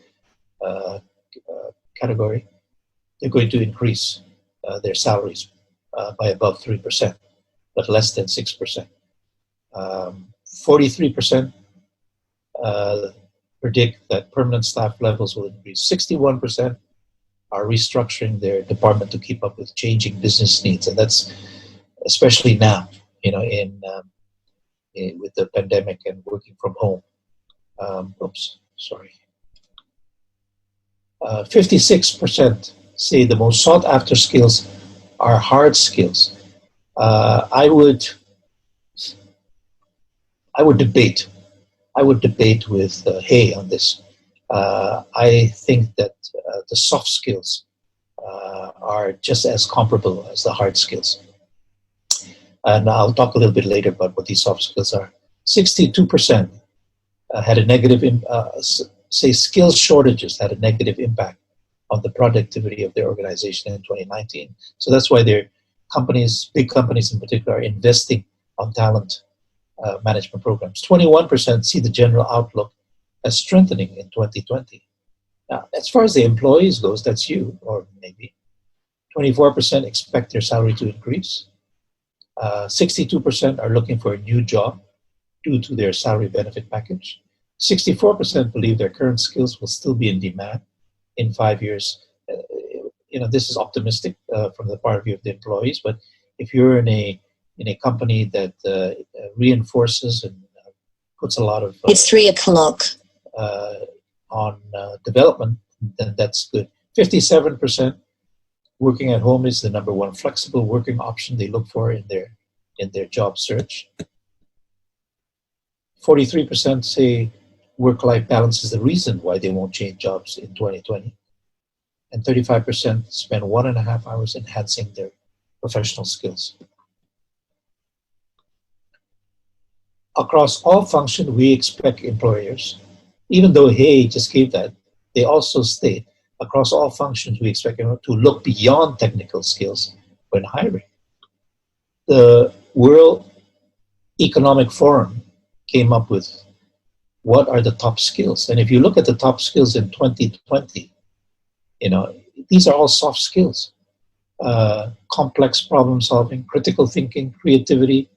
category, they're going to increase their salaries by above 3%, but less than 6%. 43% predict that permanent staff levels will increase. 61% are restructuring their department to keep up with changing business needs, and that's especially now, with the pandemic and working from home. 56% say the most sought after skills are hard skills. I would debate with Hay on this. I think that the soft skills are just as comparable as the hard skills. And I'll talk a little bit later about what these soft skills are. 62% had a negative, say skills shortages had a negative impact on the productivity of their organization in 2019. So that's why their companies, big companies in particular, are investing on talent management programs. 21% see the general outlook as strengthening in 2020. Now, as far as the employees goes, that's you, or maybe. 24% expect their salary to increase. 62% are looking for a new job due to their salary benefit package. 64% believe their current skills will still be in demand in 5 years. This is optimistic from the point of view of the employees, but if you're in a company that reinforces and puts a lot of it's 3:00 on development, then that's good. 57% working at home is the number one flexible working option they look for in their job search. 43% say work-life balance is the reason why they won't change jobs in 2020. And 35% spend 1.5 hours enhancing their professional skills. Across all functions, we expect employers, even though Hay just gave that, they also state, across all functions, we expect them to look beyond technical skills when hiring. The World Economic Forum came up with what are the top skills. And if you look at the top skills in 2020, these are all soft skills. Complex problem solving, critical thinking, creativity,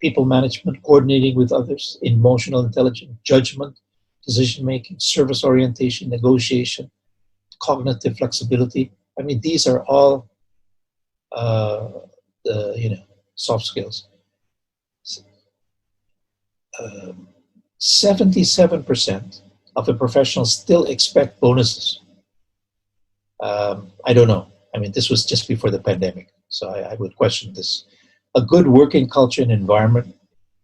people management, coordinating with others, emotional intelligence, judgment, decision making, service orientation, negotiation, cognitive flexibility. I mean, these are all soft skills. 77% of the professionals still expect bonuses. I don't know. I mean, this was just before the pandemic, so I would question this. A good working culture and environment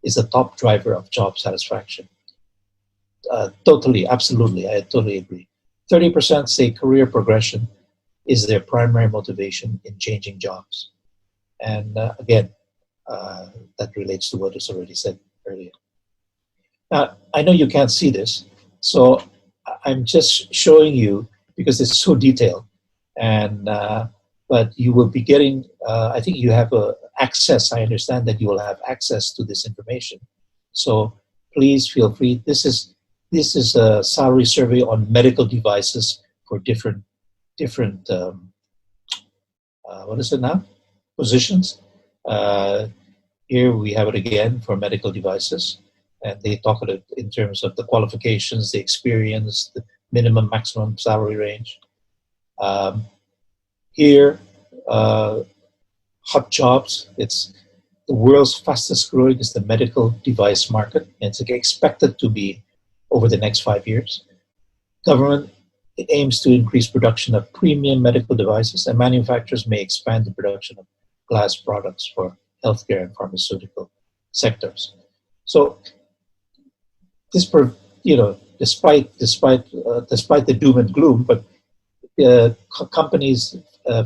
is a top driver of job satisfaction. Totally, absolutely, I totally agree. 30% say career progression is their primary motivation in changing jobs. And again, that relates to what was already said earlier. Now, I know you can't see this, so I'm just showing you because it's so detailed. And but you will be getting, I think you have access. I understand that you will have access to this information. So please feel free. This is a salary survey on medical devices for different what is it now? Positions. Here we have it again for medical devices. And they talk about it in terms of the qualifications, the experience, the minimum, maximum salary range. Here, hot jobs. It's the world's fastest growing is the medical device market. And it's expected to be over the next 5 years. Government aims to increase production of premium medical devices, and manufacturers may expand the production of glass products for healthcare and pharmaceutical sectors. So this, despite the doom and gloom, but companies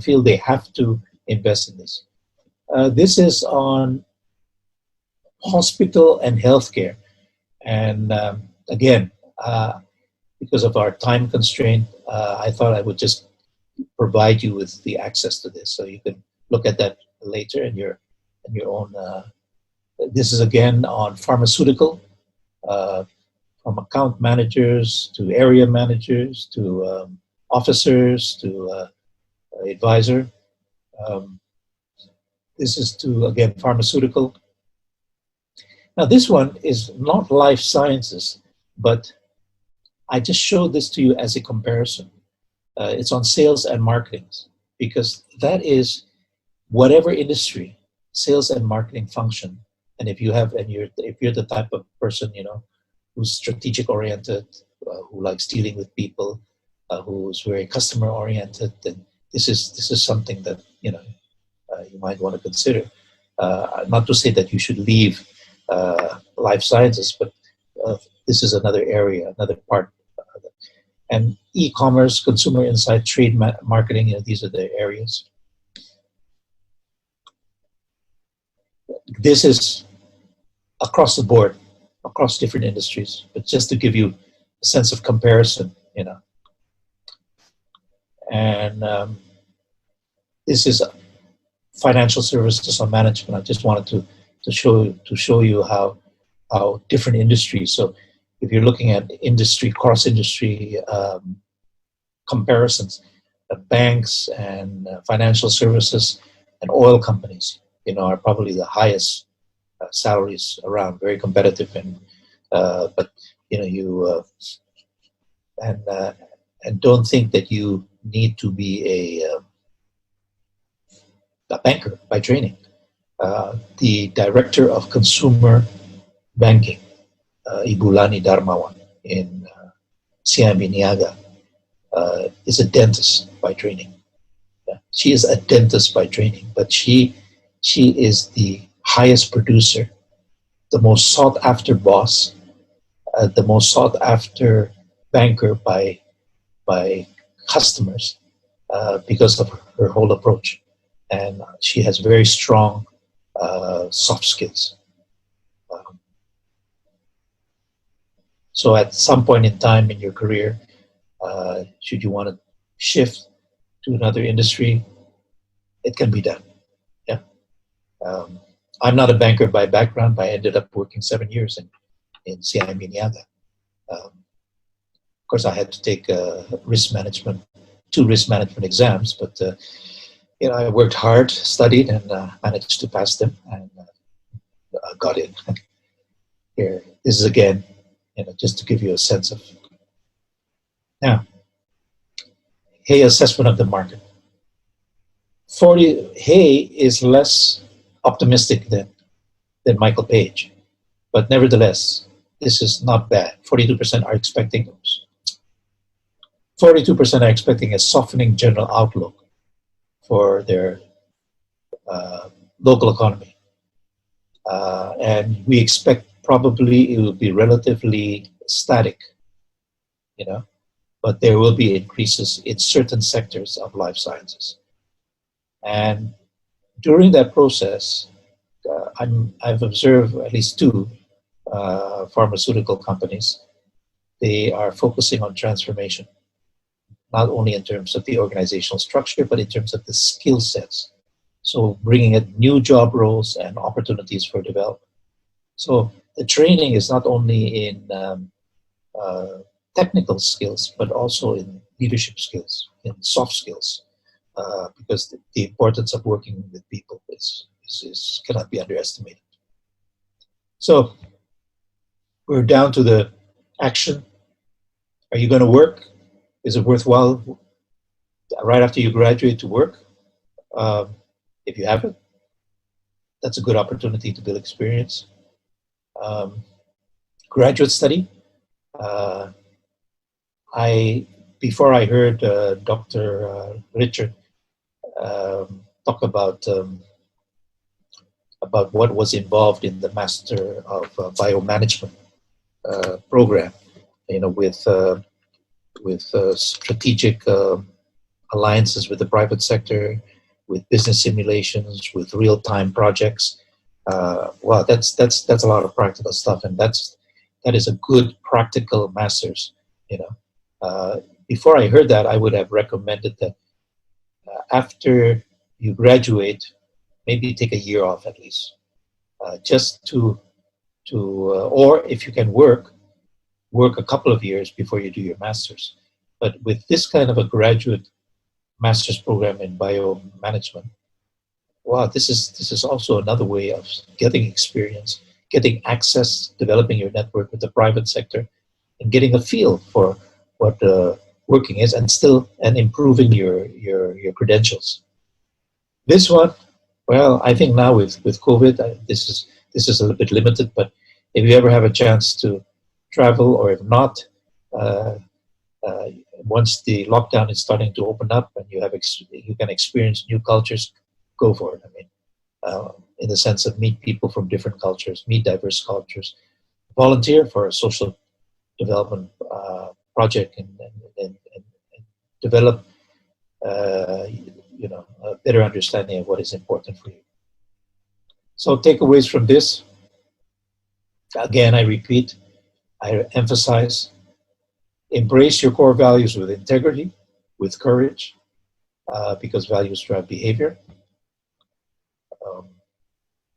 feel they have to invest in this. This is on hospital and healthcare, and again, because of our time constraint, I thought I would just provide you with the access to this, so you can look at that later in your own. This is again on pharmaceutical. From account managers to area managers to officers to advisor. This is to, again, pharmaceutical. Now this one is not life sciences, but I just showed this to you as a comparison. It's on sales and marketing, because that is whatever industry, sales and marketing function. And if you're the type of person, who's strategic oriented, who likes dealing with people, who's very customer oriented, then this is something that you might want to consider. Not to say that you should leave life sciences, but this is another area, another part. And e-commerce, consumer insight, trade marketing, these are the areas. This is across the board. across different industries, but just to give you a sense of comparison, you know. And this is financial services or management. I just wanted to show you how different industries. So if you're looking at industry, cross industry comparisons, banks and financial services and oil companies, you know, are probably the highest salaries around, very competitive. And but you know, you and don't think that you need to be a banker by training. The director of consumer banking, Ibu Lani Darmawan in CIMB Niaga, is a dentist by training. Yeah. She is a dentist by training, but she is the highest producer, the most sought after boss, the most sought after banker by customers because of her whole approach, and she has very strong soft skills. So at some point in time in your career, should you want to shift to another industry, it can be done. Yeah. I'm not a banker by background, but I ended up working 7 years in CIMB Niaga. Of course, I had to take risk management, 2 risk management exams, but you know, I worked hard, studied, and managed to pass them, and got in. Here, this is again, you know, just to give you a sense of. Now, Hay assessment of the market. Hay is less optimistic than Michael Page, but nevertheless, this is not bad. 42% are expecting those. 42% are expecting a softening general outlook for their local economy. And we expect probably it will be relatively static, you know, but there will be increases in certain sectors of life sciences. And during that process, I've observed at least 2 pharmaceutical companies. They are focusing on transformation, not only in terms of the organizational structure, but in terms of the skill sets. So bringing in new job roles and opportunities for development. So the training is not only in technical skills, but also in leadership skills, in soft skills, because the importance of working with people cannot be underestimated. So we're down to the action. Are you going to work? Is it worthwhile right after you graduate to work? If you haven't, that's a good opportunity to build experience. Graduate study. Before I heard Dr. Richard talk about what was involved in the Master of Biomanagement program, you know, with strategic alliances with the private sector, with business simulations, with real-time projects. Wow, that's a lot of practical stuff, and that is a good practical master's. You know, before I heard that, I would have recommended that after you graduate, maybe take a year off at least, just to or if you can work a couple of years before you do your master's. But with this kind of a graduate master's program in biomanagement, wow, this is also another way of getting experience, getting access, developing your network with the private sector, and getting a feel for what working is, and improving your credentials. This one, well, I think now with COVID, this is a little bit limited. But if you ever have a chance to travel, or if not, once the lockdown is starting to open up and you can experience new cultures, go for it. I mean, in the sense of meet people from different cultures, meet diverse cultures, volunteer for a social development project, and develop you know, a better understanding of what is important for you. So takeaways from this: Again, I repeat, I emphasize, embrace your core values with integrity, with courage, because values drive behavior. Um,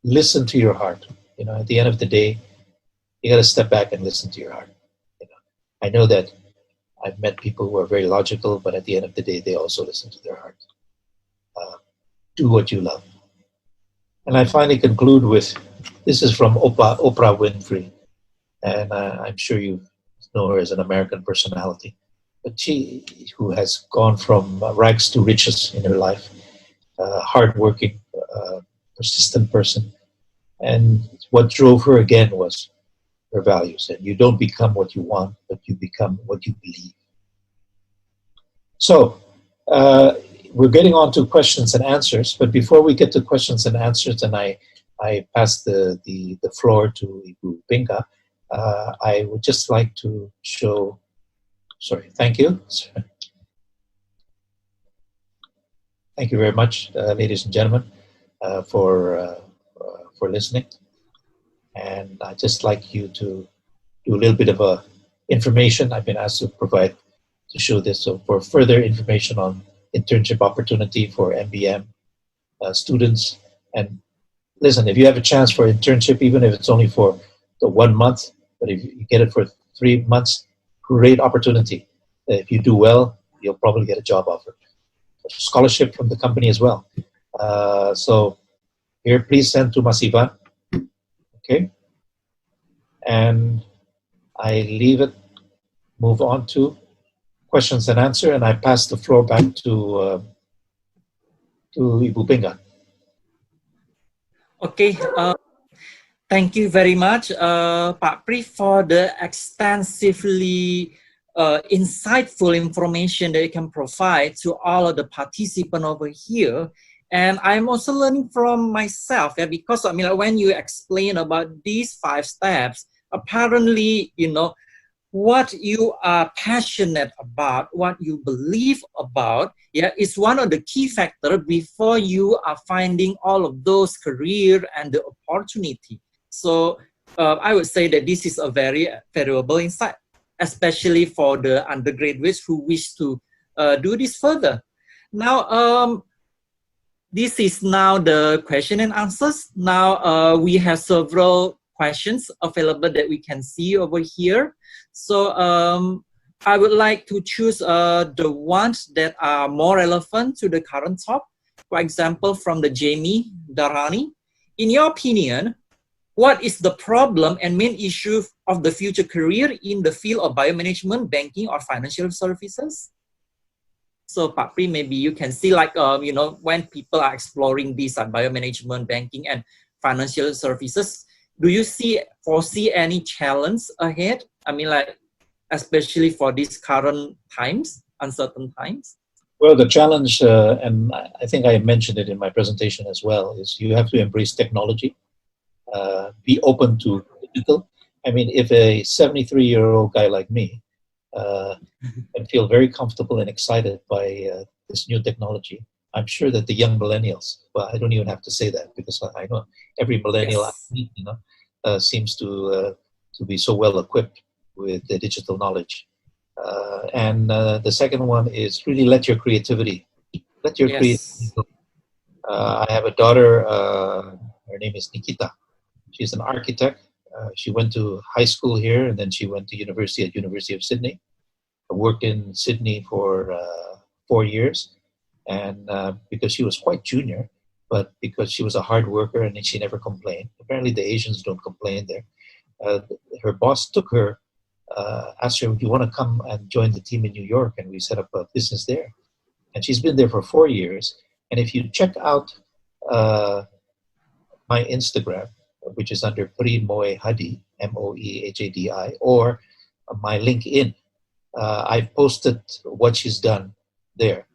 Listen to your heart. You know, at the end of the day, you got to step back and listen to your heart. You know, I know that I've met people who are very logical, but at the end of the day, they also listen to their heart. Do what you love. And I finally conclude with, this is from Oprah Winfrey, and I'm sure you know her as an American personality, but she, who has gone from rags to riches in her life, hardworking, persistent person, and what drove her again was her values. And you don't become what you want, but you become what you believe. So we're getting on to questions and answers, but before we get to questions and answers, and I pass the floor to Ibu Pinka, I would just like to show, sorry, thank you. Thank you very much, ladies and gentlemen, for listening. And I'd just like you to do a little bit of information. I've been asked to provide to show this. So for further information on internship opportunity for MBM students, and listen, if you have a chance for internship, even if it's only for the 1 month, but if you get it for 3 months, great opportunity. If you do well, you'll probably get a job offer. A scholarship from the company as well. So here, please send to Masivan. Okay. And I leave it, move on to questions and answer, and I pass the floor back to Ibu Pinga. Okay. Thank you very much, Pak Pri, for the extensively insightful information that you can provide to all of the participants over here. And I'm also learning from myself, yeah, because I mean, like, when you explain about these 5 steps, apparently, you know, what you are passionate about, what you believe about, yeah, is one of the key factors before you are finding all of those career and the opportunity. So I would say that this is a very valuable insight, especially for the undergraduates who wish to do this further. Now, this is now the question and answers. Now we have several questions available that we can see over here. So I would like to choose the ones that are more relevant to the current topic. For example, from the Jamie Darani. In your opinion, what is the problem and main issue of the future career in the field of biomanagement, banking, or financial services? So, Pak Pri, maybe you can see, like, you know, when people are exploring these biomanagement, banking, and financial services, do you foresee any challenge ahead? I mean, like, especially for these current times, uncertain times? Well, the challenge, and I think I mentioned it in my presentation as well, is you have to embrace technology, be open to digital. I mean, if a 73-year-old guy like me and feel very comfortable and excited by this new technology, I'm sure that the young millennials, well, I don't even have to say that because I know every millennial, Yes. you know, seems to be so well equipped with the digital knowledge. And the second one is really let your creativity Yes. go. I have a daughter, her name is Nikita. She's an architect. She went to high school here and then she went to university at University of Sydney. I worked in Sydney for 4 years, and because she was quite junior, but because she was a hard worker and she never complained. Apparently the Asians don't complain there. Her boss took her, asked her, do you want to come and join the team in New York? And we set up a business there. And she's been there for 4 years. And if you check out my Instagram, which is under Pri Moe Hadi, Moehadi, or my LinkedIn, I've posted what she's done there.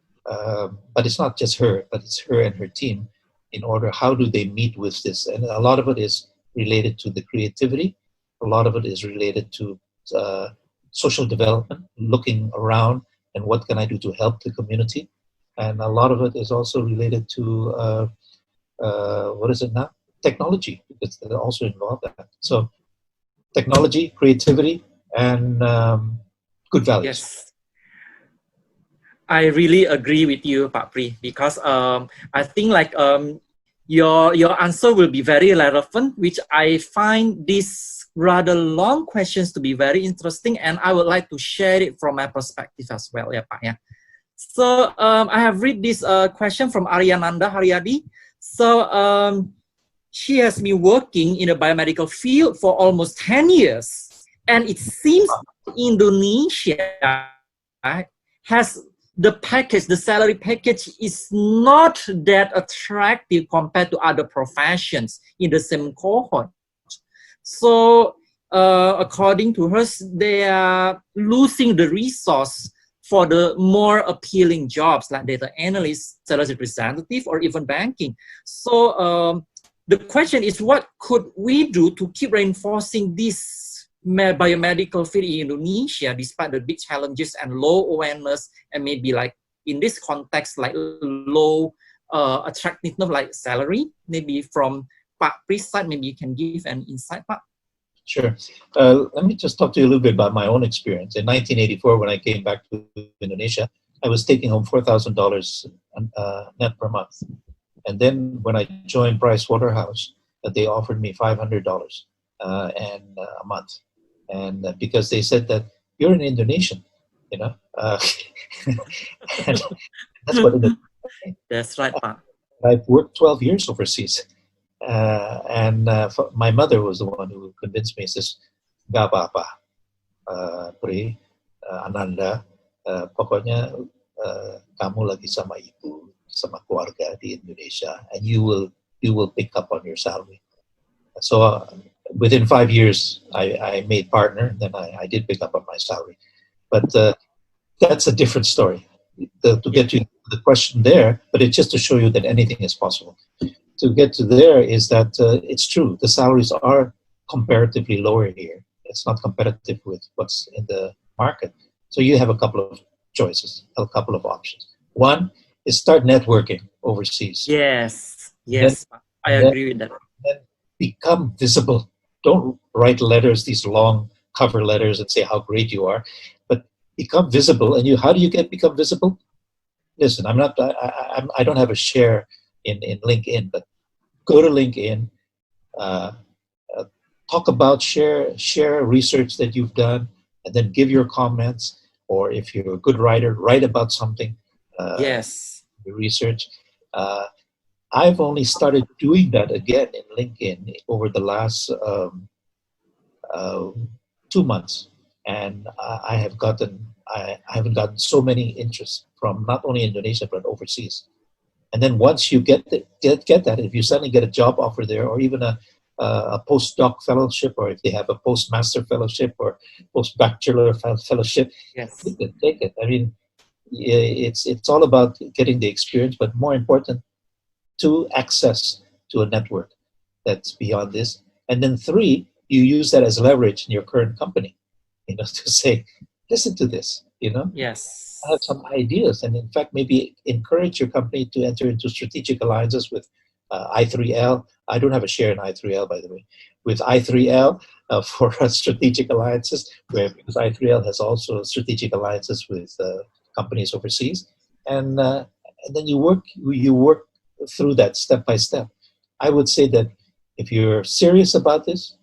But it's not just her, but it's her and her team in order, how do they meet with this? And a lot of it is related to the creativity. A lot of it is related to social development, looking around and what can I do to help the community. And a lot of it is also related to, what is it now? Technology, because they also involve that. So technology, creativity, and good values. Yes. I really agree with you, Pak Pri, because I think like your answer will be very relevant, which I find these rather long questions to be very interesting, and I would like to share it from my perspective as well, yeah, Pak. Yeah. So I have read this question from Aryananda Haryadi. So she has been working in the biomedical field for almost 10 years, and it seems Indonesia has the package, the salary package is not that attractive compared to other professions in the same cohort. So according to her, they are losing the resource for the more appealing jobs like data analyst, sales representative, or even banking. So the question is, what could we do to keep reinforcing this biomedical field in Indonesia despite the big challenges and low awareness, and maybe like in this context like low attractiveness like salary? Maybe from Pak Pri's side, maybe you can give an insight, Pak. Sure. Let me just talk to you a little bit about my own experience. In 1984, when I came back to Indonesia, I was taking home $4,000 net per month. And then when I joined Price Waterhouse, they offered me $500 and a month. And because they said that you're an Indonesian, you know, and that's what it is. That's right, Pak. I've worked 12 years overseas. And my mother was the one who convinced me, says, "Gak apa-apa, Pri, Ananda, pokoknya kamu lagi sama ibu, sama keluarga di Indonesia, and you will pick up on your salary." So within 5 years, I made partner, and then I did pick up on my salary. But that's a different story. To get to the question there, but it's just to show you that anything is possible. To get to there is that it's true. The salaries are comparatively lower here. It's not competitive with what's in the market. So you have a couple of choices, a couple of options. One is start networking overseas. Yes, yes, I agree with that. Then become visible. Don't write letters, these long cover letters, and say how great you are, but become visible. And how do you become visible? Listen, I don't have a share in LinkedIn, but go to LinkedIn, talk about, share research that you've done, and then give your comments. Or if you're a good writer, write about something. Yes. Research. I've only started doing that again in LinkedIn over the last 2 months, and I haven't gotten so many interests from not only Indonesia but overseas. And then once you get that, if you suddenly get a job offer there, or even a postdoc fellowship, or if they have a postmaster fellowship or post-bachelor fellowship, yes, take it. I mean, it's all about getting the experience, but more important, to access to a network that's beyond this. And then 3, you use that as leverage in your current company, to say, listen to this, Yes. I have some ideas, and in fact, maybe encourage your company to enter into strategic alliances with I3L. I don't have a share in I3L, by the way. With I3L for strategic alliances, because I3L has also strategic alliances with companies overseas, and then you work through that step by step. I would say that if you're serious about this,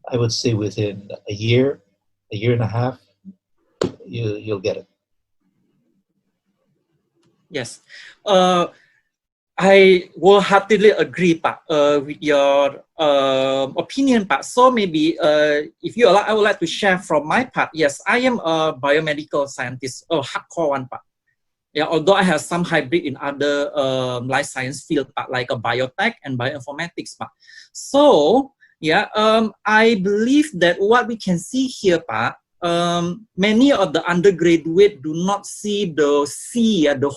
I would say within a year and a half, you'll get it. Yes, I wholeheartedly agree, Pak, with your opinion, Pak. So maybe if you allow, I would like to share from my part. Yes, I am a biomedical scientist, a hardcore one, Pak. Yeah, although I have some hybrid in other life science field, Pak, like a biotech and bioinformatics, Pak. So yeah, I believe that what we can see here, Pak, many of the undergraduate do not see the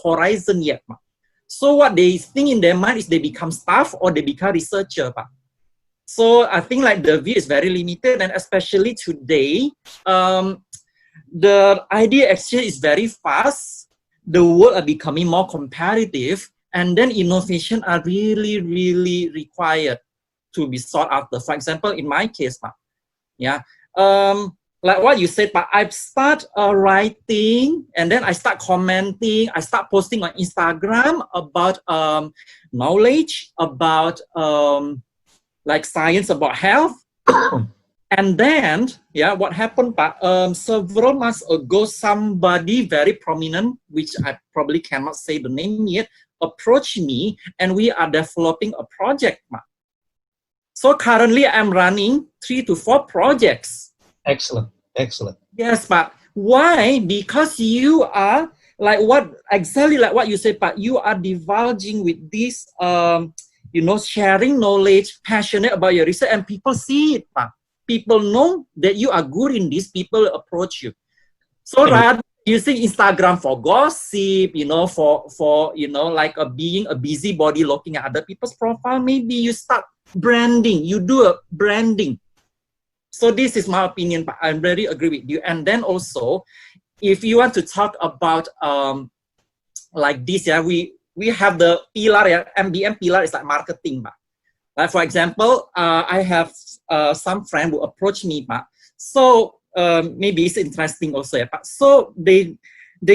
horizon yet, Pak. So what they think in their mind is they become staff or they become researcher, Pak. So I think like the view is very limited, and especially today, the idea exchange is very fast. The world are becoming more competitive, and then innovation are really required to be sought after. For example, in my case, Pak, yeah, like what you said, but I start writing, and then I start commenting. I start posting on Instagram about knowledge, about like science, about health. And then, yeah, what happened? But several months ago, somebody very prominent, which I probably cannot say the name yet, approached me, and we are developing a project. So currently, I'm running 3 to 4 projects. Excellent, excellent. Yes, but why? Because you are like exactly like what you said, but you are divulging with this, sharing knowledge, passionate about your research, and people see it. People know that you are good in this. People approach you. So rather using Instagram for gossip, for like being a busybody looking at other people's profile, maybe you start branding. You do a branding. So this is my opinion, but I very agree with you. And then also, if you want to talk about like this, yeah, we have the pillar, yeah, MBM pillar is like marketing. Like for example, I have some friend who approached me, so maybe it's interesting also. Yeah, so they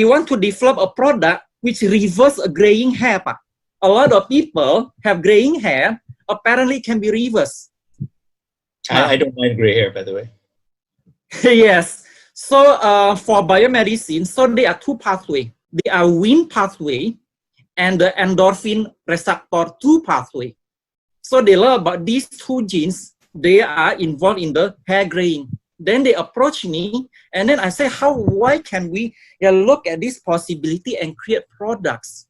want to develop a product which reverse a graying hair. A lot of people have graying hair, apparently can be reversed. I don't mind gray hair, by the way. Yes. So for biomedicine, so there are 2 pathways. There are Wnt pathway and the endorphin receptor 2 pathway. So they learn about these 2 genes. They are involved in the hair graying. Then they approach me, and then I say, why can we look at this possibility and create products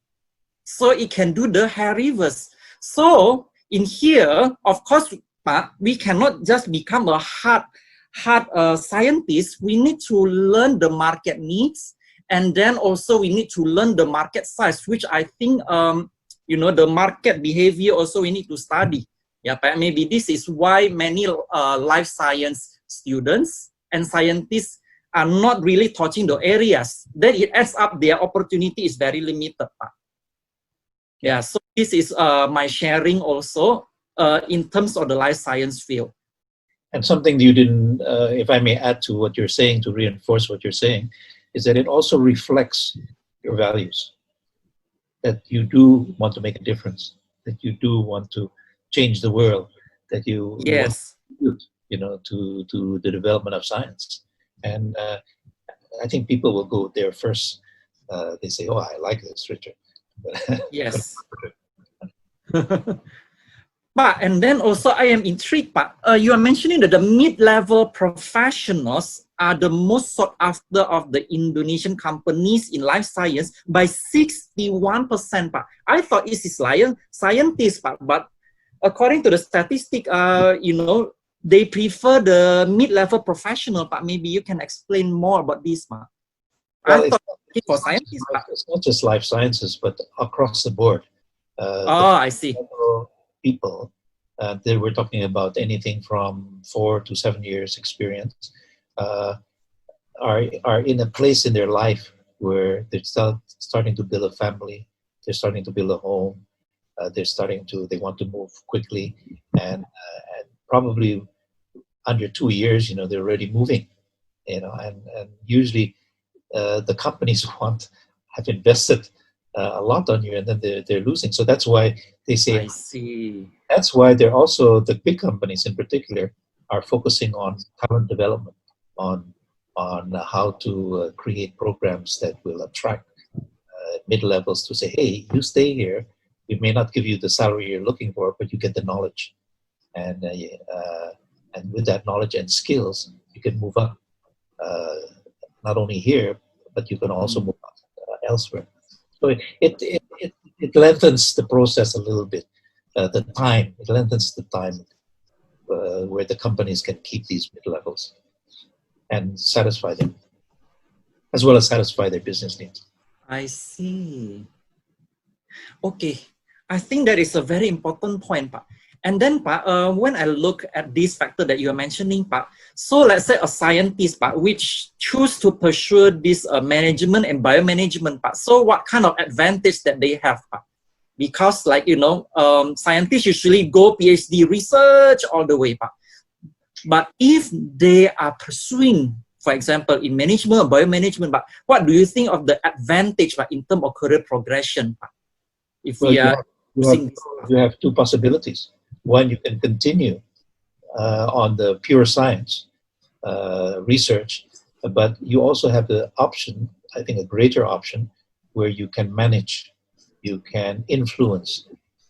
so it can do the hair reverse? So in here, of course, we cannot just become a hard scientist. We need to learn the market needs, and then also we need to learn the market size, which I think the market behavior also we need to study. Yeah, but maybe this is why many life science students and scientists are not really touching the areas. Then it ends up their opportunity is very limited. Yeah, so this is my sharing also in terms of the life science field. And something you didn't, if I may add to what you're saying, to reinforce what you're saying, is that it also reflects your values. That you do want to make a difference, that you do want to change the world, that you want to contribute, to the development of science. And I think people will go there first. They say, "Oh, I like this, Richard." Yes. But and then also I am intrigued. But you are mentioning that the mid-level professionals are the most sought after of the Indonesian companies in life science by 61%. But I thought it is scientists, but according to the statistic, they prefer the mid-level professional. But maybe you can explain more about this, Well, I thought for scientists, it's not just life sciences, but across the board. I see. People, they were talking about anything from 4 to 7 years experience, are in a place in their life where they're starting to build a family, they're starting to build a home, they want to move quickly, and probably under 2 years, they're already moving, and usually the companies have invested a lot on you, and then they're losing. So that's why they say, I see. That's why they're also, the big companies in particular, are focusing on talent development, on how to create programs that will attract mid-levels to say, hey, you stay here. We may not give you the salary you're looking for, but you get the knowledge. And with that knowledge and skills, you can move up, not only here, but you can also move up elsewhere. So it lengthens the process a little bit. It lengthens the time where the companies can keep these mid-levels and satisfy them, as well as satisfy their business needs. I see. Okay, I think that is a very important point, Pak. And then, Pak, when I look at this factor that you are mentioning, Pak, so let's say a scientist, Pak, which choose to pursue this management and biomanagement, Pak. So what kind of advantage that they have, Pak? Because scientists usually go PhD research all the way, Pak. But if they are pursuing, for example, in management or biomanagement, but what do you think of the advantage in terms of career progression? If Well, we are using this, you have two possibilities. One, you can continue on the pure science research, but you also have the option, I think a greater option, where you can manage, you can influence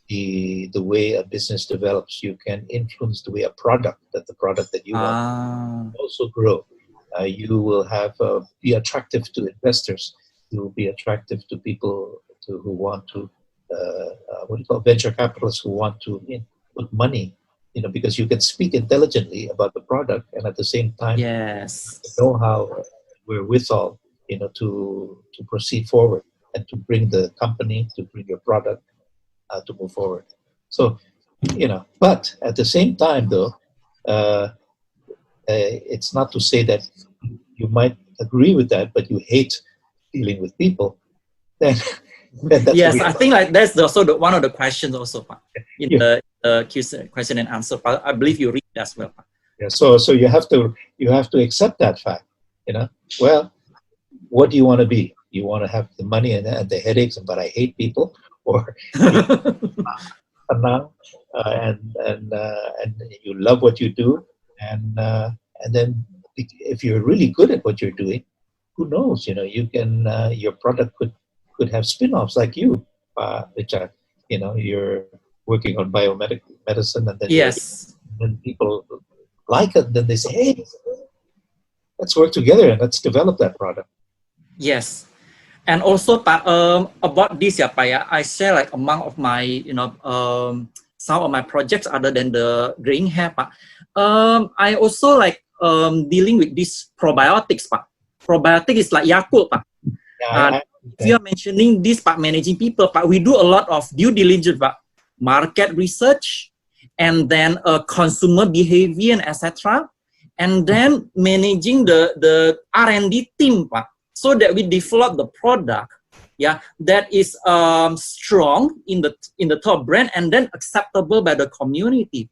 the way a business develops, you can influence the way the product that you want also grow. You will have be attractive to investors. You will be attractive to people who want to what do you call venture capitalists who want to put money, because you can speak intelligently about the product and at the same time know how wherewithal, to proceed forward and to bring the company, to bring your product to move forward. So, but at the same time, though, it's not to say that you might agree with that, but you hate dealing with people. Then that's yes, I think that's also one of the questions also in the question and answer. I believe you read as well. Yeah. So you have to accept that fact. Well, what do you want to be? You want to have the money and the headaches, but I hate people, or and you love what you do, and then if you're really good at what you're doing, who knows? You can your product could have spin-offs like you, which are you're working on biomedicine, and then then people like it, then they say, hey, let's work together and let's develop that product. Yes. And also, about this, I share like among of my, some of my projects other than the graying hair, I also like dealing with this probiotics, Probiotic is like Yakult, if you are mentioning this, managing people, we do a lot of due diligence, market research, and then consumer behavior, and etc. And then managing the R&D team, so that we develop the product, that is strong in the top brand and then acceptable by the community.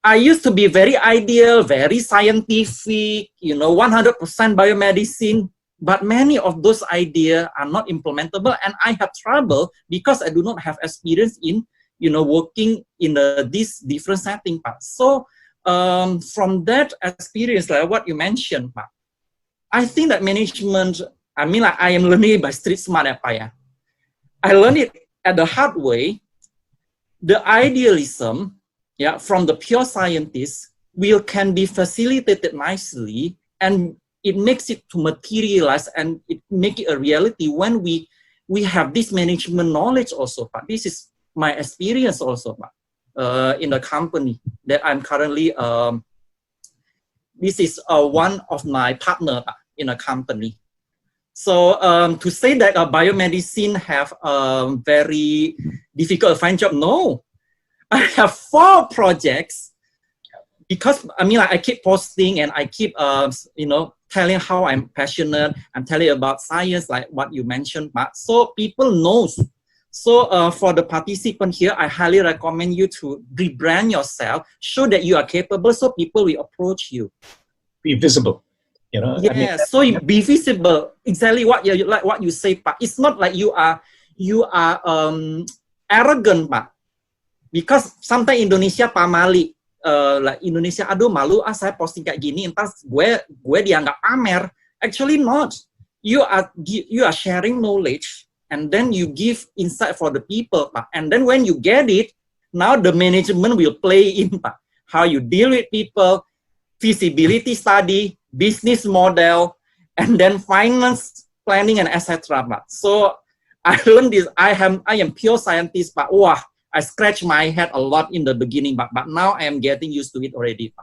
I used to be very ideal, very scientific, 100% biomedicine, but many of those ideas are not implementable, and I have trouble because I do not have experience in, working in this different setting. So from that experience, like what you mentioned, I think that management, I am learning by street smart, I learned it at the hard way. The idealism, from the pure scientists can be facilitated nicely, and it makes it to materialize, and it make it a reality when we have this management knowledge also. This is my experience also, in the company that I'm currently. This is one of my partner in a company. So to say that biomedicine have a very difficult to find job, no. I have 4 projects because I keep posting and I keep telling how I'm passionate. I'm telling about science, like what you mentioned, so people knows. So for the participant here, I highly recommend you to rebrand yourself, show that you are capable, so people will approach you. Be visible. So be visible. Exactly what you say, it's not like you are arrogant, because sometimes Indonesia pamali, like Indonesia, aduh malu saya posting kayak gini, entar gue dianggap pamer. Actually not. You are sharing knowledge, and then you give insight for the people, and then when you get it, now the management will play in how you deal with people, feasibility study, business model, and then finance planning, and etc. So I learned this. I am pure scientist, I scratched my head a lot in the beginning, but now I am getting used to it already.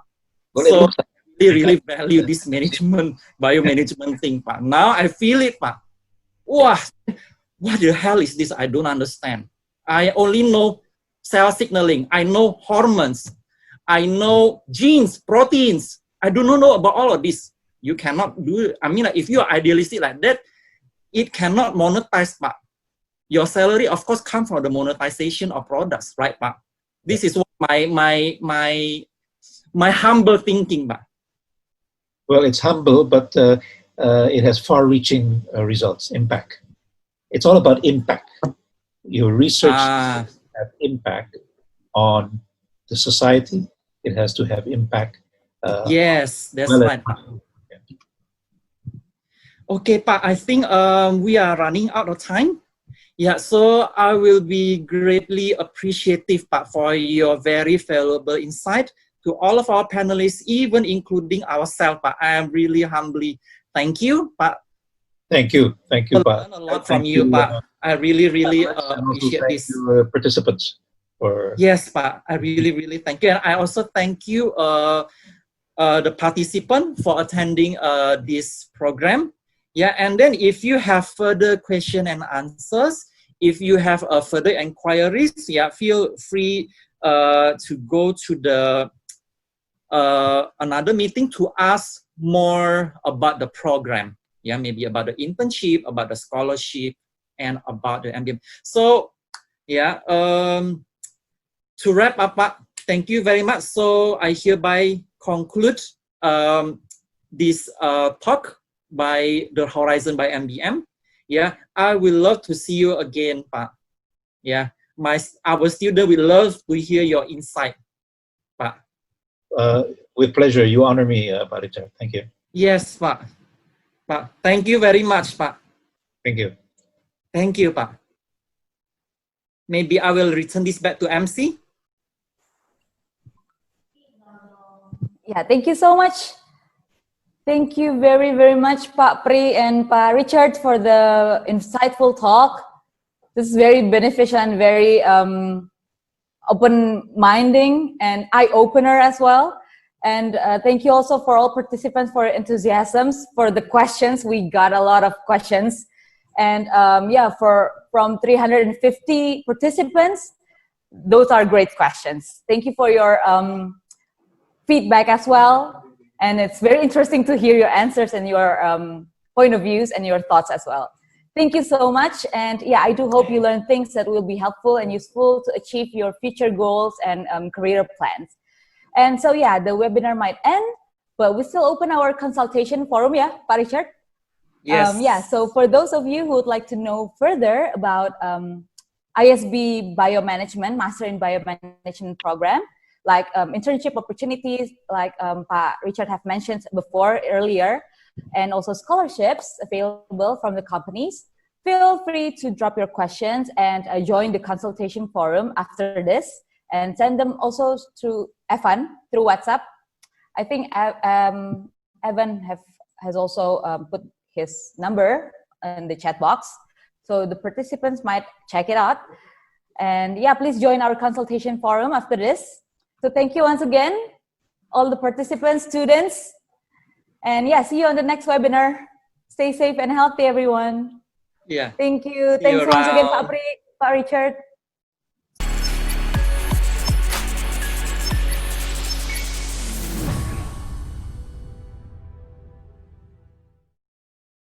So I really value this biomanagement thing. Now I feel it. What the hell is this? I don't understand. I only know cell signaling. I know hormones. I know genes, proteins. I do not know about all of this. You cannot do it. If you are idealistic like that, it cannot monetize, Your salary, of course, comes from the monetization of products, right, This is what my My humble thinking, Pak. Well, it's humble, but it has far-reaching results, impact. It's all about impact. Your research have impact on the society. It has to have impact. Yes, that's Well, right. Okay, Pak, I think we are running out of time. Yeah, so I will be greatly appreciative, Pak, for your very valuable insight to all of our panelists, even including ourselves, Pak. I am really humbly thank you, Pak. Thank you, I Pak. learned a lot from you, Pak. I really appreciate thank this. you, participants. Yes, Pak. I really thank you, and I also thank you, the participant, for attending this program. Yeah, and then if you have further question and answers, if you have further inquiries, yeah, feel free to go to the another meeting to ask more about the program. Yeah, maybe about the internship, about the scholarship, and about the MBM. So, yeah, to wrap up, thank you very much. So I hereby conclude this talk by The Horizon by MBM. Yeah, I will love to see you again, Pak. Yeah, our student will love to hear your insight, Pak. With pleasure. You honor me, Pak Richard. Thank you. Yes, Pak. Pak, thank you very much, Pak. Thank you. Thank you, Pak. Maybe I will return this back to MC. Yeah, thank you so much. Thank you very much, Pak Pri and Pak Richard, for the insightful talk. This is very beneficial and very open-minding and eye-opener as well. And thank you also for all participants for enthusiasms, for the questions. We got a lot of questions. And yeah, from 350 participants, those are great questions. Thank you for your feedback as well. And it's very interesting to hear your answers and your point of views and your thoughts as well. Thank you so much. And yeah, I do hope you learn things that will be helpful and useful to achieve your future goals and career plans. And so yeah, the webinar might end, but we still open our consultation forum, yeah, Pak Richard? Yes. Yeah, so for those of you who would like to know further about ISB Biomanagement, Master in Biomanagement program, like internship opportunities, like Pak Richard have mentioned before earlier, and also scholarships available from the companies, feel free to drop your questions and join the consultation forum after this, and send them also to Evan through WhatsApp. I think Evan has also put his number in the chat box, so the participants might check it out. And yeah, please join our consultation forum after this. So thank you once again, all the participants, students, and yeah, see you on the next webinar. Stay safe and healthy, everyone. Yeah. Thank you. See you Thanks once again, around. Pak Richard.